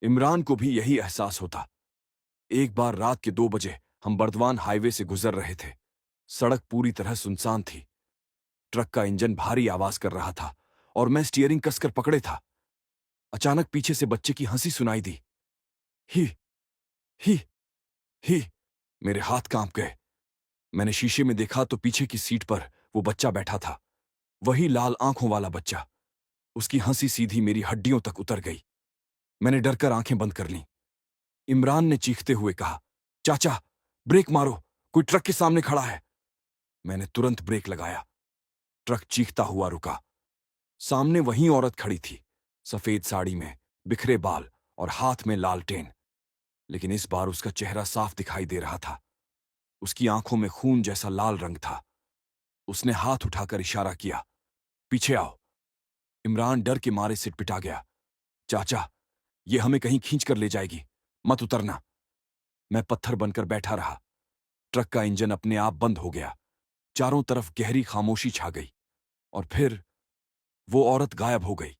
इमरान को भी यही एहसास होता। एक बार रात के 2 बजे हम बर्दवान हाईवे से गुजर रहे थे। सड़क पूरी तरह सुनसान थी। ट्रक का इंजन भारी आवाज कर रहा था और मैं स्टीयरिंग कसकर पकड़े था। अचानक पीछे से बच्चे की हंसी सुनाई दी। ही ही ही। मेरे हाथ कांप गए। मैंने शीशे में देखा तो पीछे की सीट पर वो बच्चा बैठा था। वही लाल आंखों वाला बच्चा। उसकी हंसी सीधी मेरी हड्डियों तक उतर गई। मैंने डरकर आंखें बंद कर लीं। इमरान ने चीखते हुए कहा, चाचा, ब्रेक मारो, कोई ट्रक के सामने खड़ा है। मैंने तुरंत ब्रेक लगाया। ट्रक चीखता हुआ रुका। सामने वही औरत खड़ी थी, सफेद साड़ी में, बिखरे बाल और हाथ में लालटेन। लेकिन इस बार उसका चेहरा साफ दिखाई दे रहा था। उसकी आंखों में खून जैसा लाल रंग था। उसने हाथ उठाकर इशारा किया, पीछे आओ। इमरान डर के मारे सिटपिटा गया। चाचा, ये हमें कहीं खींच कर ले जाएगी, मत उतरना। मैं पत्थर बनकर बैठा रहा। ट्रक का इंजन अपने आप बंद हो गया। चारों तरफ गहरी खामोशी छा गई। और फिर वो औरत गायब हो गई।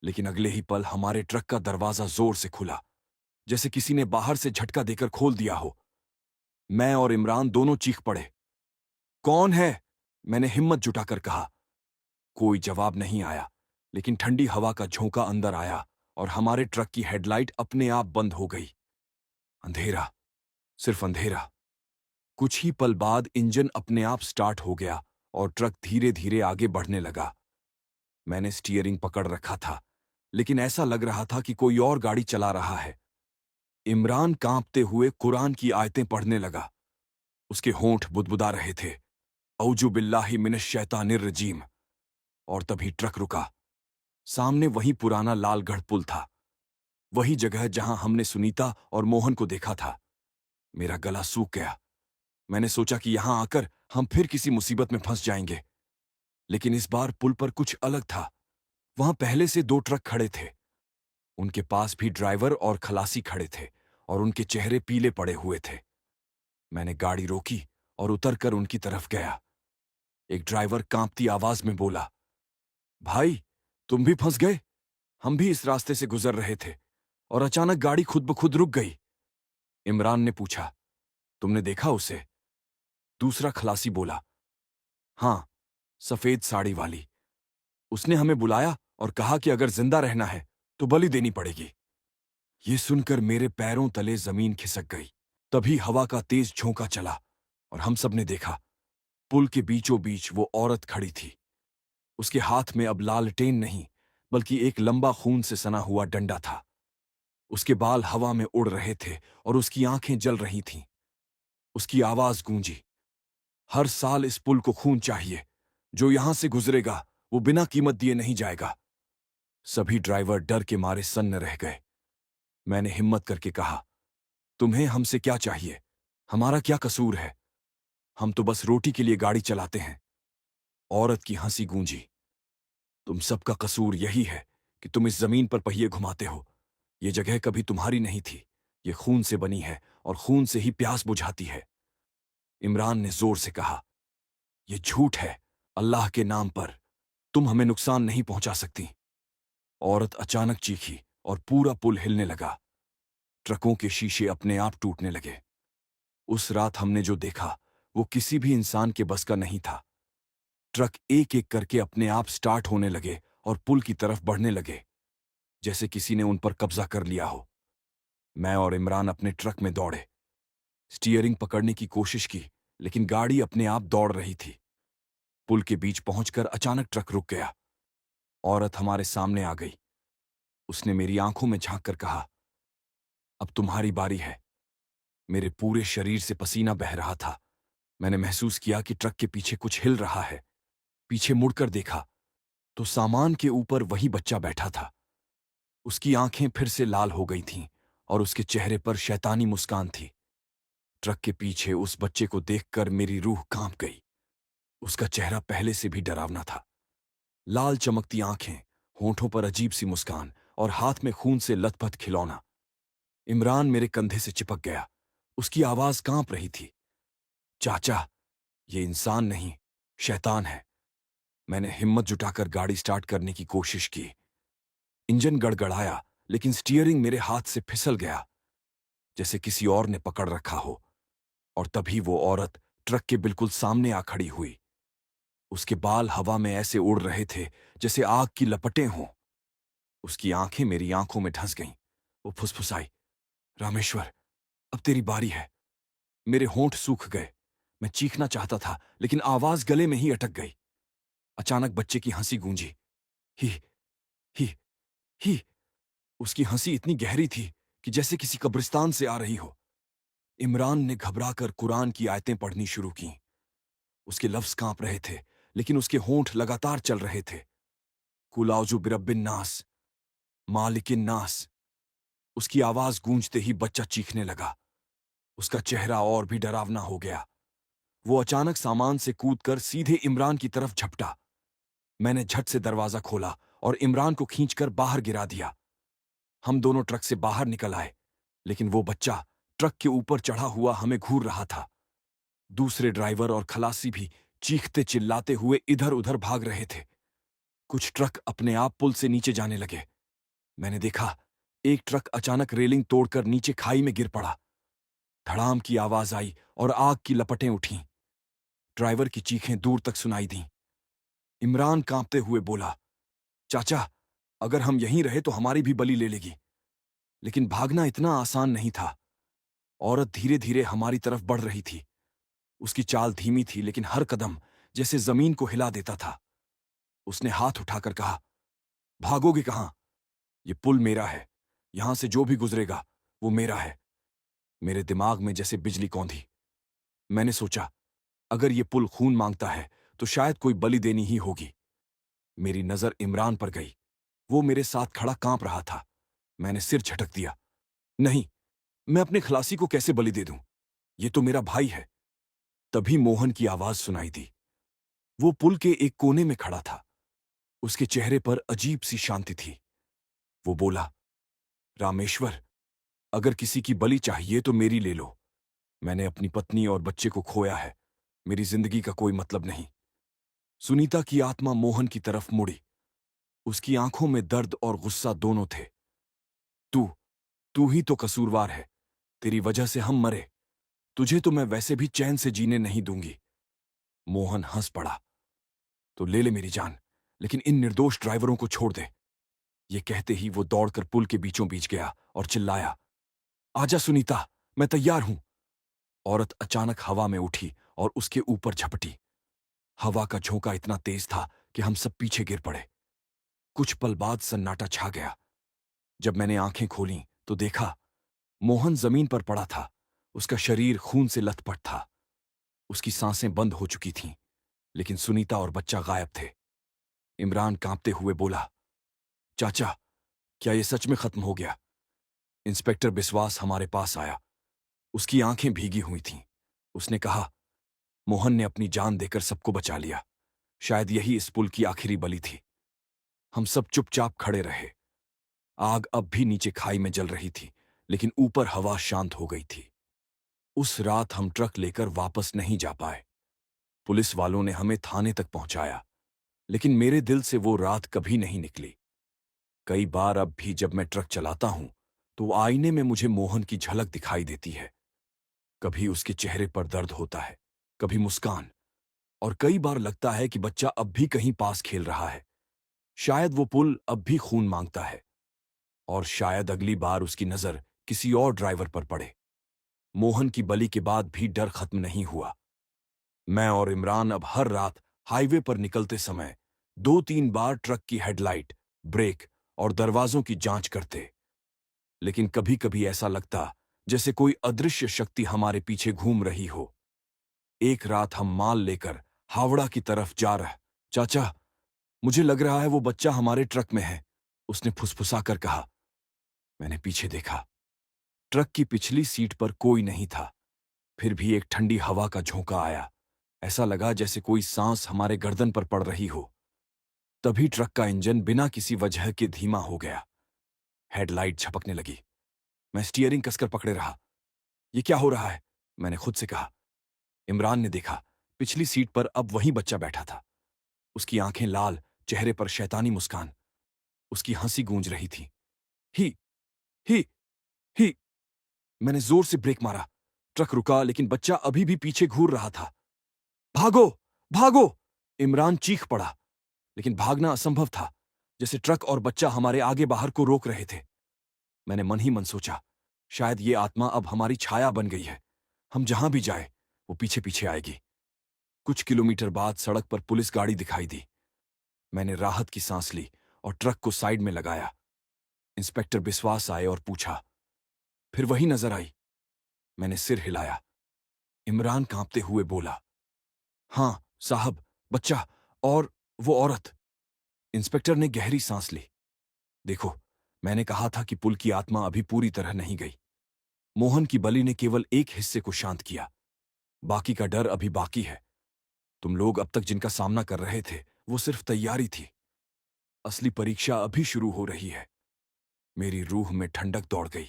लेकिन अगले ही पल हमारे ट्रक का दरवाजा जोर से खुला, जैसे किसी ने बाहर से झटका देकर खोल दिया हो। मैं और इमरान दोनों चीख पड़े। कौन है? मैंने हिम्मत जुटाकर कहा। कोई जवाब नहीं आया, लेकिन ठंडी हवा का झोंका अंदर आया और हमारे ट्रक की हेडलाइट अपने आप बंद हो गई। अंधेरा, सिर्फ अंधेरा। कुछ ही पल बाद इंजन अपने आप स्टार्ट हो गया और ट्रक धीरे धीरे आगे बढ़ने लगा। मैंने स्टीयरिंग पकड़ रखा था, लेकिन ऐसा लग रहा था कि कोई और गाड़ी चला रहा है। इमरान कांपते हुए कुरान की आयतें पढ़ने लगा। उसके होंठ बुदबुदा रहे थे, औजु बिल्लाहि मिनश शैतानिर रजीम। और तभी ट्रक रुका। सामने वही पुराना लालगढ़ पुल था, वही जगह जहां हमने सुनीता और मोहन को देखा था। मेरा गला सूख गया। मैंने सोचा कि यहां आकर हम फिर किसी मुसीबत में फंस जाएंगे, लेकिन इस बार पुल पर कुछ अलग था। वहां पहले से दो ट्रक खड़े थे। उनके पास भी ड्राइवर और खलासी खड़े थे और उनके चेहरे पीले पड़े हुए थे। मैंने गाड़ी रोकी और उतरकर उनकी तरफ गया। एक ड्राइवर कांपती आवाज में बोला, भाई, तुम भी फंस गए? हम भी इस रास्ते से गुजर रहे थे और अचानक गाड़ी खुद ब खुद रुक गई। इमरान ने पूछा, तुमने देखा उसे? दूसरा खलासी बोला, हां, सफेद साड़ी वाली। उसने हमें बुलाया और कहा कि अगर जिंदा रहना है तो बलि देनी पड़ेगी। ये सुनकर मेरे पैरों तले जमीन खिसक गई। तभी हवा का तेज झोंका चला और हम सब ने देखा, पुल के बीचों बीच वो औरत खड़ी थी। उसके हाथ में अब लालटेन नहीं, बल्कि एक लंबा खून से सना हुआ डंडा था। उसके बाल हवा में उड़ रहे थे और उसकी आंखें जल रही थीं। उसकी आवाज गूंजी, हर साल इस पुल को खून चाहिए। जो यहां से गुजरेगा वो बिना कीमत दिए नहीं जाएगा। सभी ड्राइवर डर के मारे सन्न रह गए। मैंने हिम्मत करके कहा, तुम्हें हमसे क्या चाहिए? हमारा क्या कसूर है? हम तो बस रोटी के लिए गाड़ी चलाते हैं। औरत की हंसी गूंजी, तुम सबका कसूर यही है कि तुम इस जमीन पर पहिए घुमाते हो। ये जगह कभी तुम्हारी नहीं थी। ये खून से बनी है और खून से ही प्यास बुझाती है। इमरान ने जोर से कहा, यह झूठ है। अल्लाह के नाम पर तुम हमें नुकसान नहीं पहुंचा सकती। औरत अचानक चीखी और पूरा पुल हिलने लगा। ट्रकों के शीशे अपने आप टूटने लगे। उस रात हमने जो देखा वो किसी भी इंसान के बस का नहीं था। ट्रक एक एक करके अपने आप स्टार्ट होने लगे और पुल की तरफ बढ़ने लगे, जैसे किसी ने उन पर कब्जा कर लिया हो। मैं और इमरान अपने ट्रक में दौड़े। स्टीयरिंग पकड़ने की कोशिश की, लेकिन गाड़ी अपने आप दौड़ रही थी। पुल के बीच पहुंचकर अचानक ट्रक रुक गया। औरत हमारे सामने आ गई। उसने मेरी आंखों में झांक कर कहा, अब तुम्हारी बारी है। मेरे पूरे शरीर से पसीना बह रहा था। मैंने महसूस किया कि ट्रक के पीछे कुछ हिल रहा है। पीछे मुड़कर देखा तो सामान के ऊपर वही बच्चा बैठा था। उसकी आंखें फिर से लाल हो गई थीं और उसके चेहरे पर शैतानी मुस्कान थी। ट्रक के पीछे उस बच्चे को देखकर मेरी रूह कांप गई। उसका चेहरा पहले से भी डरावना था। लाल चमकती आंखें, होठों पर अजीब सी मुस्कान और हाथ में खून से लथपथ खिलौना। इमरान मेरे कंधे से चिपक गया। उसकी आवाज कांप रही थी, चाचा, ये इंसान नहीं, शैतान है। मैंने हिम्मत जुटाकर गाड़ी स्टार्ट करने की कोशिश की। इंजन गड़गड़ाया, लेकिन स्टीयरिंग मेरे हाथ से फिसल गया, जैसे किसी और ने पकड़ रखा हो। और तभी वो औरत ट्रक के बिल्कुल सामने आ खड़ी हुई। उसके बाल हवा में ऐसे उड़ रहे थे जैसे आग की लपटें हों। उसकी आंखें मेरी आंखों में धंस गईं। वो फुसफुसाई, रामेश्वर, अब तेरी बारी है। मेरे होंठ सूख गए। मैं चीखना चाहता था, लेकिन आवाज गले में ही अटक गई। अचानक बच्चे की हंसी गूंजी। ही ही ही। उसकी हंसी इतनी गहरी थी कि जैसे किसी कब्रिस्तान से आ रही हो। इमरान ने घबराकर कुरान की आयतें पढ़नी शुरू की। उसके लफ्ज कांप रहे थे, लेकिन उसके होंठ लगातार चल रहे थे। कुल औजु बिरब्बिन नास, मालिकिन नास। उसकी आवाज गूंजते ही बच्चा चीखने लगा। उसका चेहरा और भी डरावना हो गया। वो अचानक सामान से कूदकर सीधे इमरान की तरफ झपटा। मैंने झट से दरवाजा खोला और इमरान को खींचकर बाहर गिरा दिया। हम दोनों ट्रक से बाहर निकल आए, लेकिन वो बच्चा ट्रक के ऊपर चढ़ा हुआ हमें घूर रहा था। दूसरे ड्राइवर और खलासी भी चीखते चिल्लाते हुए इधर उधर भाग रहे थे। कुछ ट्रक अपने आप पुल से नीचे जाने लगे। मैंने देखा, एक ट्रक अचानक रेलिंग तोड़कर नीचे खाई में गिर पड़ा। धड़ाम की आवाज आई और आग की लपटें उठीं। ड्राइवर की चीखें दूर तक सुनाई दीं। इमरान कांपते हुए बोला, चाचा, अगर हम यहीं रहे तो हमारी भी बलि ले लेगी। लेकिन भागना इतना आसान नहीं था। औरत धीरे धीरे हमारी तरफ बढ़ रही थी। उसकी चाल धीमी थी, लेकिन हर कदम जैसे जमीन को हिला देता था। उसने हाथ उठाकर कहा, भागोगे कहां? ये पुल मेरा है। यहां से जो भी गुजरेगा वो मेरा है। मेरे दिमाग में जैसे बिजली कौंधी। मैंने सोचा, अगर ये पुल खून मांगता है तो शायद कोई बलि देनी ही होगी। मेरी नजर इमरान पर गई। वो मेरे साथ खड़ा कांप रहा था। मैंने सिर झटक दिया। नहीं, मैं अपने खलासी को कैसे बलि दे दूं? ये तो मेरा भाई है। तभी मोहन की आवाज सुनाई दी। वो पुल के एक कोने में खड़ा था। उसके चेहरे पर अजीब सी शांति थी। वो बोला, रामेश्वर, अगर किसी की बलि चाहिए तो मेरी ले लो। मैंने अपनी पत्नी और बच्चे को खोया है। मेरी जिंदगी का कोई मतलब नहीं। सुनीता की आत्मा मोहन की तरफ मुड़ी। उसकी आंखों में दर्द और गुस्सा दोनों थे। तू तू ही तो कसूरवार है। तेरी वजह से हम मरे। तुझे तो मैं वैसे भी चैन से जीने नहीं दूंगी। मोहन हंस पड़ा। तो ले ले मेरी जान, लेकिन इन निर्दोष ड्राइवरों को छोड़ दे। ये कहते ही वो दौड़कर पुल के बीचों बीच गया और चिल्लाया, आजा सुनीता, मैं तैयार हूं। औरत अचानक हवा में उठी और उसके ऊपर झपटी। हवा का झोंका इतना तेज था कि हम सब पीछे गिर पड़े। कुछ पल बाद सन्नाटा छा गया। जब मैंने आंखें खोलीं तो देखा, मोहन जमीन पर पड़ा था। उसका शरीर खून से लथपथ था। उसकी सांसें बंद हो चुकी थीं, लेकिन सुनीता और बच्चा गायब थे। इमरान कांपते हुए बोला, चाचा, क्या यह सच में खत्म हो गया? इंस्पेक्टर बिस्वास हमारे पास आया। उसकी आंखें भीगी हुई थीं। उसने कहा, मोहन ने अपनी जान देकर सबको बचा लिया। शायद यही इस पुल की आखिरी बलि थी। हम सब चुपचाप खड़े रहे। आग अब भी नीचे खाई में जल रही थी, लेकिन ऊपर हवा शांत हो गई थी। उस रात हम ट्रक लेकर वापस नहीं जा पाए। पुलिस वालों ने हमें थाने तक पहुंचाया, लेकिन मेरे दिल से वो रात कभी नहीं निकली। कई बार अब भी जब मैं ट्रक चलाता हूं तो आईने में मुझे मोहन की झलक दिखाई देती है। कभी उसके चेहरे पर दर्द होता है, कभी मुस्कान, और कई बार लगता है कि बच्चा अब भी कहीं पास खेल रहा है। शायद वो पुल अब भी खून मांगता है, और शायद अगली बार उसकी नजर किसी और ड्राइवर पर पड़े। मोहन की बलि के बाद भी डर खत्म नहीं हुआ। मैं और इमरान अब हर रात हाईवे पर निकलते समय 2-3 बार ट्रक की हेडलाइट, ब्रेक और दरवाजों की जांच करते। लेकिन कभी कभी ऐसा लगता जैसे कोई अदृश्य शक्ति हमारे पीछे घूम रही हो। एक रात हम माल लेकर हावड़ा की तरफ जा रहे। चाचा, मुझे लग रहा है वो बच्चा हमारे ट्रक में है, उसने फुसफुसाकर कहा। मैंने पीछे देखा। ट्रक की पिछली सीट पर कोई नहीं था। फिर भी एक ठंडी हवा का झोंका आया। ऐसा लगा जैसे कोई सांस हमारे गर्दन पर पड़ रही हो। तभी ट्रक का इंजन बिना किसी वजह के धीमा हो गया। हेडलाइट झपकने लगी। मैं स्टीयरिंग कसकर पकड़े रहा। ये क्या हो रहा है? मैंने खुद से कहा। इमरान ने देखा, पिछली सीट पर अब वही बच्चा बैठा था। उसकी आंखें लाल, चेहरे पर शैतानी मुस्कान। उसकी हंसी गूंज रही थी। ही ही ही। मैंने जोर से ब्रेक मारा। ट्रक रुका, लेकिन बच्चा अभी भी पीछे घूर रहा था। भागो, भागो! इमरान चीख पड़ा, लेकिन भागना असंभव था। जैसे ट्रक और बच्चा हमारे आगे बाहर को रोक रहे थे। मैंने मन ही मन सोचा, शायद ये आत्मा अब हमारी छाया बन गई है। हम जहां भी जाए वो पीछे पीछे आएगी। कुछ किलोमीटर बाद सड़क पर पुलिस गाड़ी दिखाई दी। मैंने राहत की सांस ली और ट्रक को साइड में लगाया। इंस्पेक्टर बिस्वास आए और पूछा, फिर वही नजर आई? मैंने सिर हिलाया। इमरान कांपते हुए बोला, हां साहब, बच्चा और वो औरत। इंस्पेक्टर ने गहरी सांस ली। देखो, मैंने कहा था कि पुल की आत्मा अभी पूरी तरह नहीं गई। मोहन की बलि ने केवल एक हिस्से को शांत किया, बाकी का डर अभी बाकी है। तुम लोग अब तक जिनका सामना कर रहे थे वो सिर्फ तैयारी थी। असली परीक्षा अभी शुरू हो रही है। मेरी रूह में ठंडक दौड़ गई।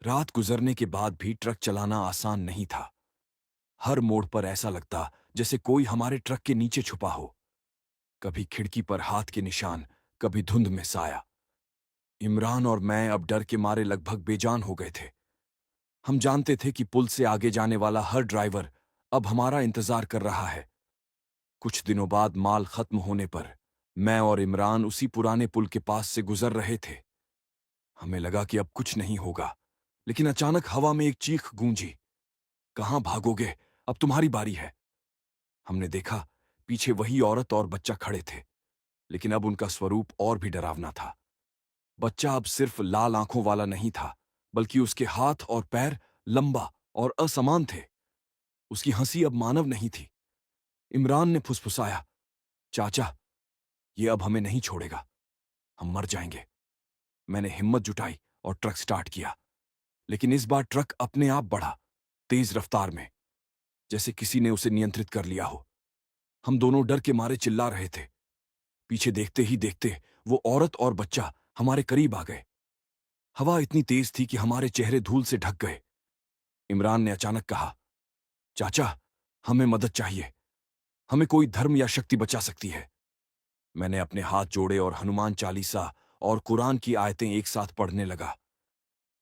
रात गुजरने के बाद भी ट्रक चलाना आसान नहीं था। हर मोड़ पर ऐसा लगता जैसे कोई हमारे ट्रक के नीचे छुपा हो। कभी खिड़की पर हाथ के निशान, कभी धुंध में साया। इमरान और मैं अब डर के मारे लगभग बेजान हो गए थे। हम जानते थे कि पुल से आगे जाने वाला हर ड्राइवर अब हमारा इंतजार कर रहा है। कुछ दिनों बाद माल खत्म होने पर मैं और इमरान उसी पुराने पुल के पास से गुजर रहे थे। हमें लगा कि अब कुछ नहीं होगा, लेकिन अचानक हवा में एक चीख गूंजी, कहां भागोगे, अब तुम्हारी बारी है। हमने देखा, पीछे वही औरत और बच्चा खड़े थे, लेकिन अब उनका स्वरूप और भी डरावना था। बच्चा अब सिर्फ लाल आंखों वाला नहीं था, बल्कि उसके हाथ और पैर लंबा और असमान थे। उसकी हंसी अब मानव नहीं थी। इमरान ने फुसफुसाया, चाचा, ये अब हमें नहीं छोड़ेगा, हम मर जाएंगे। मैंने हिम्मत जुटाई और ट्रक स्टार्ट किया, लेकिन इस बार ट्रक अपने आप बढ़ा, तेज रफ्तार में, जैसे किसी ने उसे नियंत्रित कर लिया हो। हम दोनों डर के मारे चिल्ला रहे थे। पीछे देखते ही देखते वो औरत और बच्चा हमारे करीब आ गए। हवा इतनी तेज थी कि हमारे चेहरे धूल से ढक गए। इमरान ने अचानक कहा, चाचा, हमें मदद चाहिए। हमें कोई धर्म या शक्ति बचा सकती है। मैंने अपने हाथ जोड़े और हनुमान चालीसा और कुरान की आयतें एक साथ पढ़ने लगा।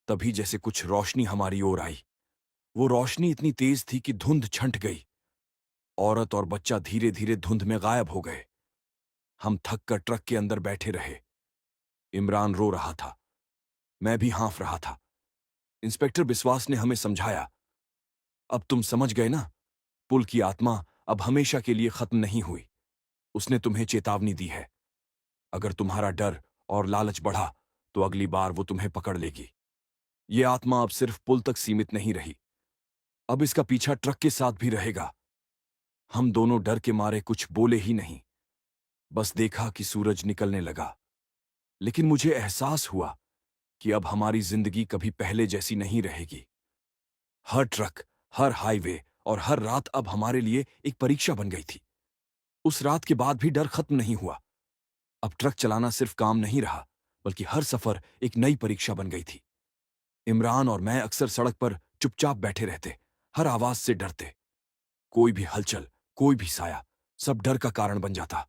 तभी जैसे कुछ रोशनी हमारी ओर आई। वो रोशनी इतनी तेज थी कि धुंध छंट गई। औरत और बच्चा धीरे धीरे धुंध में गायब हो गए। हम थक कर ट्रक के अंदर बैठे रहे। इमरान रो रहा था, मैं भी हाँफ रहा था। इंस्पेक्टर बिस्वास ने हमें समझाया, अब तुम समझ गए ना, पुल की आत्मा अब हमेशा के लिए खत्म नहीं हुई। उसने तुम्हें चेतावनी दी है। अगर तुम्हारा डर और लालच बढ़ा तो अगली बार वो तुम्हें पकड़ लेगी। ये आत्मा अब सिर्फ पुल तक सीमित नहीं रही, अब इसका पीछा ट्रक के साथ भी रहेगा। हम दोनों डर के मारे कुछ बोले ही नहीं, बस देखा कि सूरज निकलने लगा। लेकिन मुझे एहसास हुआ कि अब हमारी जिंदगी कभी पहले जैसी नहीं रहेगी। हर ट्रक, हर हाईवे और हर रात अब हमारे लिए एक परीक्षा बन गई थी। उस रात के बाद भी डर खत्म नहीं हुआ। अब ट्रक चलाना सिर्फ काम नहीं रहा, बल्कि हर सफर एक नई परीक्षा बन गई थी। इमरान और मैं अक्सर सड़क पर चुपचाप बैठे रहते, हर आवाज से डरते। कोई भी हलचल, कोई भी साया, सब डर का कारण बन जाता।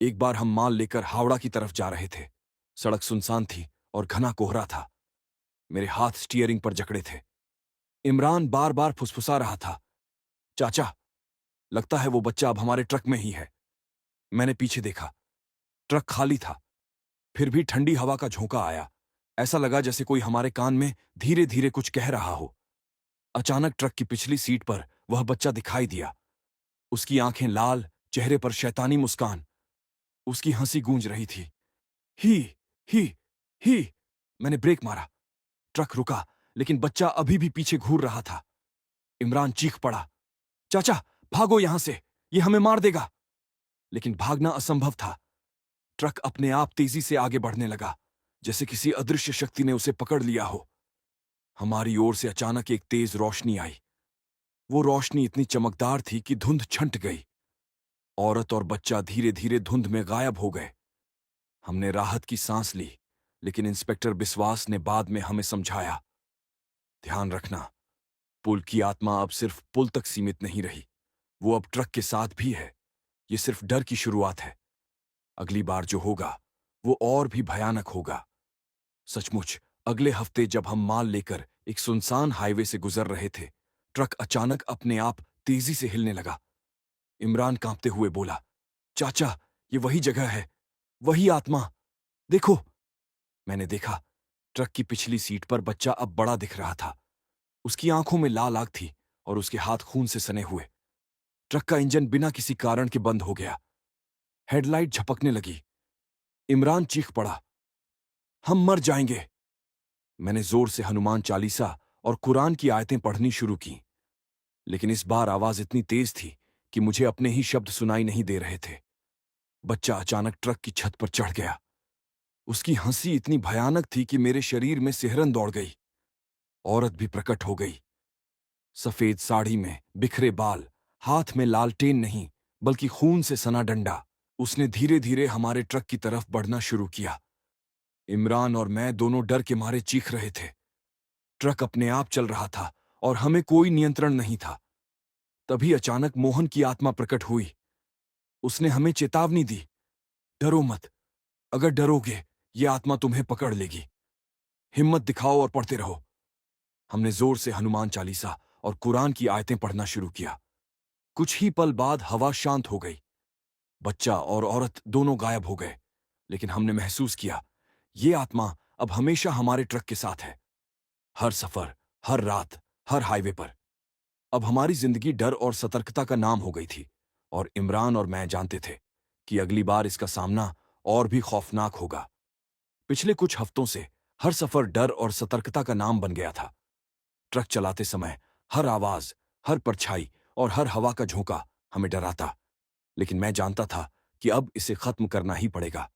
एक बार हम माल लेकर हावड़ा की तरफ जा रहे थे। सड़क सुनसान थी और घना कोहरा था। मेरे हाथ स्टीयरिंग पर जकड़े थे। इमरान बार बार फुसफुसा रहा था, चाचा, लगता है वो बच्चा अब हमारे ट्रक में ही है। मैंने पीछे देखा, ट्रक खाली था। फिर भी ठंडी हवा का झोंका आया। ऐसा लगा जैसे कोई हमारे कान में धीरे धीरे कुछ कह रहा हो। अचानक ट्रक की पिछली सीट पर वह बच्चा दिखाई दिया। उसकी आंखें लाल, चेहरे पर शैतानी मुस्कान। उसकी हंसी गूंज रही थी। ही, ही, ही। मैंने ब्रेक मारा। ट्रक रुका, लेकिन बच्चा अभी भी पीछे घूर रहा था। इमरान चीख पड़ा, चाचा, भागो यहां से, ये हमें मार देगा। लेकिन भागना असंभव था। ट्रक अपने आप तेजी से आगे बढ़ने लगा, जैसे किसी अदृश्य शक्ति ने उसे पकड़ लिया हो। हमारी ओर से अचानक एक तेज रोशनी आई। वो रोशनी इतनी चमकदार थी कि धुंध छंट गई। औरत और बच्चा धीरे धीरे धुंध में गायब हो गए। हमने राहत की सांस ली, लेकिन इंस्पेक्टर बिस्वास ने बाद में हमें समझाया, ध्यान रखना, पुल की आत्मा अब सिर्फ पुल तक सीमित नहीं रही, वो अब ट्रक के साथ भी है। ये सिर्फ डर की शुरुआत है। अगली बार जो होगा वो और भी भयानक होगा। सचमुच, अगले हफ्ते जब हम माल लेकर एक सुनसान हाईवे से गुजर रहे थे, ट्रक अचानक अपने आप तेजी से हिलने लगा। इमरान कांपते हुए बोला, चाचा, ये वही जगह है, वही आत्मा, देखो। मैंने देखा, ट्रक की पिछली सीट पर बच्चा अब बड़ा दिख रहा था। उसकी आंखों में लाल आग थी और उसके हाथ खून से सने हुए। ट्रक का इंजन बिना किसी कारण के बंद हो गया। हेडलाइट झपकने लगी। इमरान चीख पड़ा, हम मर जाएंगे। मैंने जोर से हनुमान चालीसा और कुरान की आयतें पढ़नी शुरू की, लेकिन इस बार आवाज इतनी तेज थी कि मुझे अपने ही शब्द सुनाई नहीं दे रहे थे। बच्चा अचानक ट्रक की छत पर चढ़ गया। उसकी हंसी इतनी भयानक थी कि मेरे शरीर में सिहरन दौड़ गई। औरत भी प्रकट हो गई, सफेद साड़ी में, बिखरे बाल, हाथ में लालटेन नहीं बल्कि खून से सना डंडा। उसने धीरे धीरे हमारे ट्रक की तरफ बढ़ना शुरू किया। इमरान और मैं दोनों डर के मारे चीख रहे थे। ट्रक अपने आप चल रहा था और हमें कोई नियंत्रण नहीं था। तभी अचानक मोहन की आत्मा प्रकट हुई। उसने हमें चेतावनी दी, डरो मत। अगर डरोगे, ये आत्मा तुम्हें पकड़ लेगी। हिम्मत दिखाओ और पढ़ते रहो। हमने जोर से हनुमान चालीसा और कुरान की आयतें पढ़ना शुरू किया। कुछ ही पल बाद हवा शांत हो गई। बच्चा और औरत दोनों गायब हो गए, लेकिन हमने महसूस किया, ये आत्मा अब हमेशा हमारे ट्रक के साथ है। हर सफर, हर रात, हर हाईवे पर। अब हमारी जिंदगी डर और सतर्कता का नाम हो गई थी, और इमरान और मैं जानते थे कि अगली बार इसका सामना और भी खौफनाक होगा। पिछले कुछ हफ्तों से हर सफर डर और सतर्कता का नाम बन गया था। ट्रक चलाते समय हर आवाज, हर परछाई और हर हवा का झोंका हमें डराता, लेकिन मैं जानता था कि अब इसे खत्म करना ही पड़ेगा।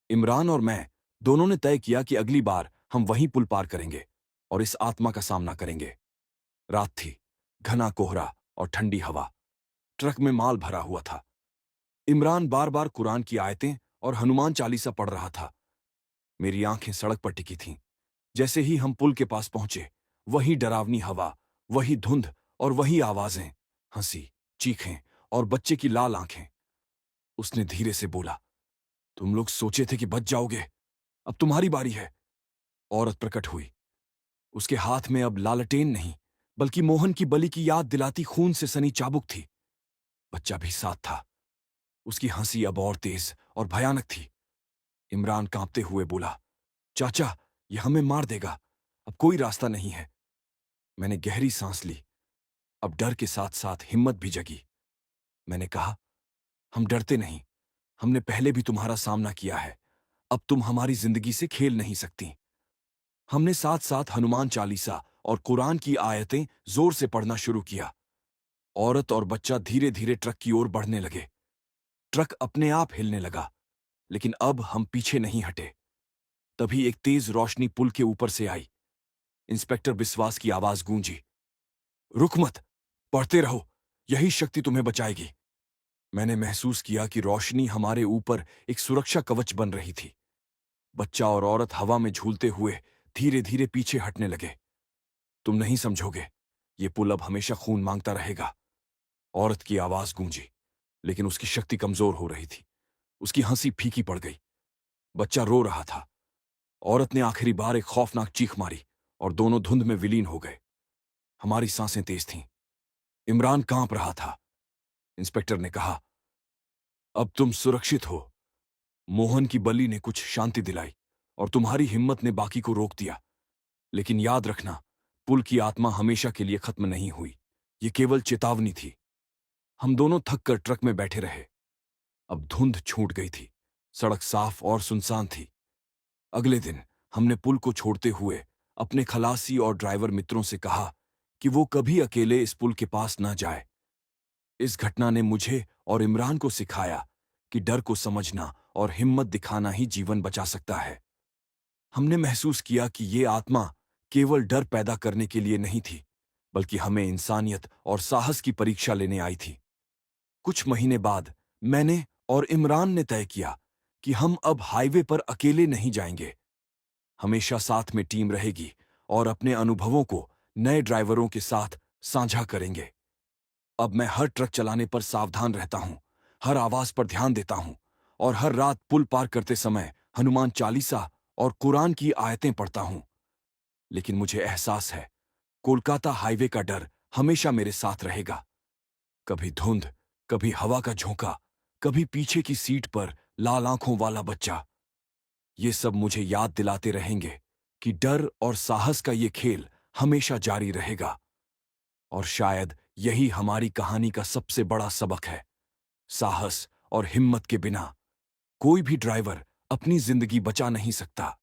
इमरान और मैं दोनों ने तय किया कि अगली बार हम वहीं पुल पार करेंगे और इस आत्मा का सामना करेंगे। रात थी, घना कोहरा और ठंडी हवा। ट्रक में माल भरा हुआ था। इमरान बार बार कुरान की आयतें और हनुमान चालीसा पढ़ रहा था। मेरी आंखें सड़क पर टिकी थीं। जैसे ही हम पुल के पास पहुंचे, वही डरावनी हवा, वही धुंध और वही आवाजें, हंसी, चीखें और बच्चे की लाल आंखें। उसने धीरे से बोला, तुम लोग सोचे थे कि बच जाओगे, अब तुम्हारी बारी है। औरत प्रकट हुई। उसके हाथ में अब लालटेन नहीं बल्कि मोहन की बलि की याद दिलाती खून से सनी चाबुक थी। बच्चा भी साथ था। उसकी हंसी अब और तेज और भयानक थी। इमरान कांपते हुए बोला, चाचा, यह हमें मार देगा, अब कोई रास्ता नहीं है। मैंने गहरी सांस ली। अब डर के साथ साथ हिम्मत भी जगी। मैंने कहा, हम डरते नहीं, हमने पहले भी तुम्हारा सामना किया है, अब तुम हमारी जिंदगी से खेल नहीं सकती। हमने साथ साथ हनुमान चालीसा और कुरान की आयतें जोर से पढ़ना शुरू किया। औरत और बच्चा धीरे धीरे ट्रक की ओर बढ़ने लगे। ट्रक अपने आप हिलने लगा, लेकिन अब हम पीछे नहीं हटे। तभी एक तेज रोशनी पुल के ऊपर से आई। इंस्पेक्टर बिस्वास की आवाज गूंजी, रुक मत, पढ़ते रहो, यही शक्ति तुम्हें बचाएगी। मैंने महसूस किया कि रोशनी हमारे ऊपर एक सुरक्षा कवच बन रही थी। बच्चा और औरत हवा में झूलते हुए धीरे धीरे पीछे हटने लगे। तुम नहीं समझोगे, ये पुल अब हमेशा खून मांगता रहेगा। औरत की आवाज गूंजी, लेकिन उसकी शक्ति कमजोर हो रही थी। उसकी हंसी फीकी पड़ गई। बच्चा रो रहा था। औरत ने आखिरी बार एक खौफनाक चीख मारी और दोनों धुंध में विलीन हो गए। हमारी सांसें तेज थीं। इमरान कांप रहा था। इंस्पेक्टर ने कहा, अब तुम सुरक्षित हो। मोहन की बलि ने कुछ शांति दिलाई और तुम्हारी हिम्मत ने बाकी को रोक दिया। लेकिन याद रखना, पुल की आत्मा हमेशा के लिए खत्म नहीं हुई। ये केवल चेतावनी थी। हम दोनों थक कर ट्रक में बैठे रहे। अब धुंध छूट गई थी। सड़क साफ और सुनसान थी। अगले दिन हमने पुल को छोड़ते हुए अपने खलासी और ड्राइवर मित्रों से कहा कि वो कभी अकेले इस पुल के पास ना जाए। इस घटना ने मुझे और इमरान को सिखाया कि डर को समझना और हिम्मत दिखाना ही जीवन बचा सकता है। हमने महसूस किया कि ये आत्मा केवल डर पैदा करने के लिए नहीं थी, बल्कि हमें इंसानियत और साहस की परीक्षा लेने आई थी। कुछ महीने बाद मैंने और इमरान ने तय किया कि हम अब हाईवे पर अकेले नहीं जाएंगे। हमेशा साथ में टीम रहेगी और अपने अनुभवों को नए ड्राइवरों के साथ साझा करेंगे। अब मैं हर ट्रक चलाने पर सावधान रहता हूं, हर आवाज पर ध्यान देता हूं और हर रात पुल पार करते समय हनुमान चालीसा और कुरान की आयतें पढ़ता हूं। लेकिन मुझे एहसास है, कोलकाता हाईवे का डर हमेशा मेरे साथ रहेगा। कभी धुंध, कभी हवा का झोंका, कभी पीछे की सीट पर लाल आंखों वाला बच्चा। ये सब मुझे याद दिलाते रहेंगे कि डर और साहस का ये खेल हमेशा जारी रहेगा। और शायद यही हमारी कहानी का सबसे बड़ा सबक है। साहस और हिम्मत के बिना कोई भी ड्राइवर अपनी जिंदगी बचा नहीं सकता।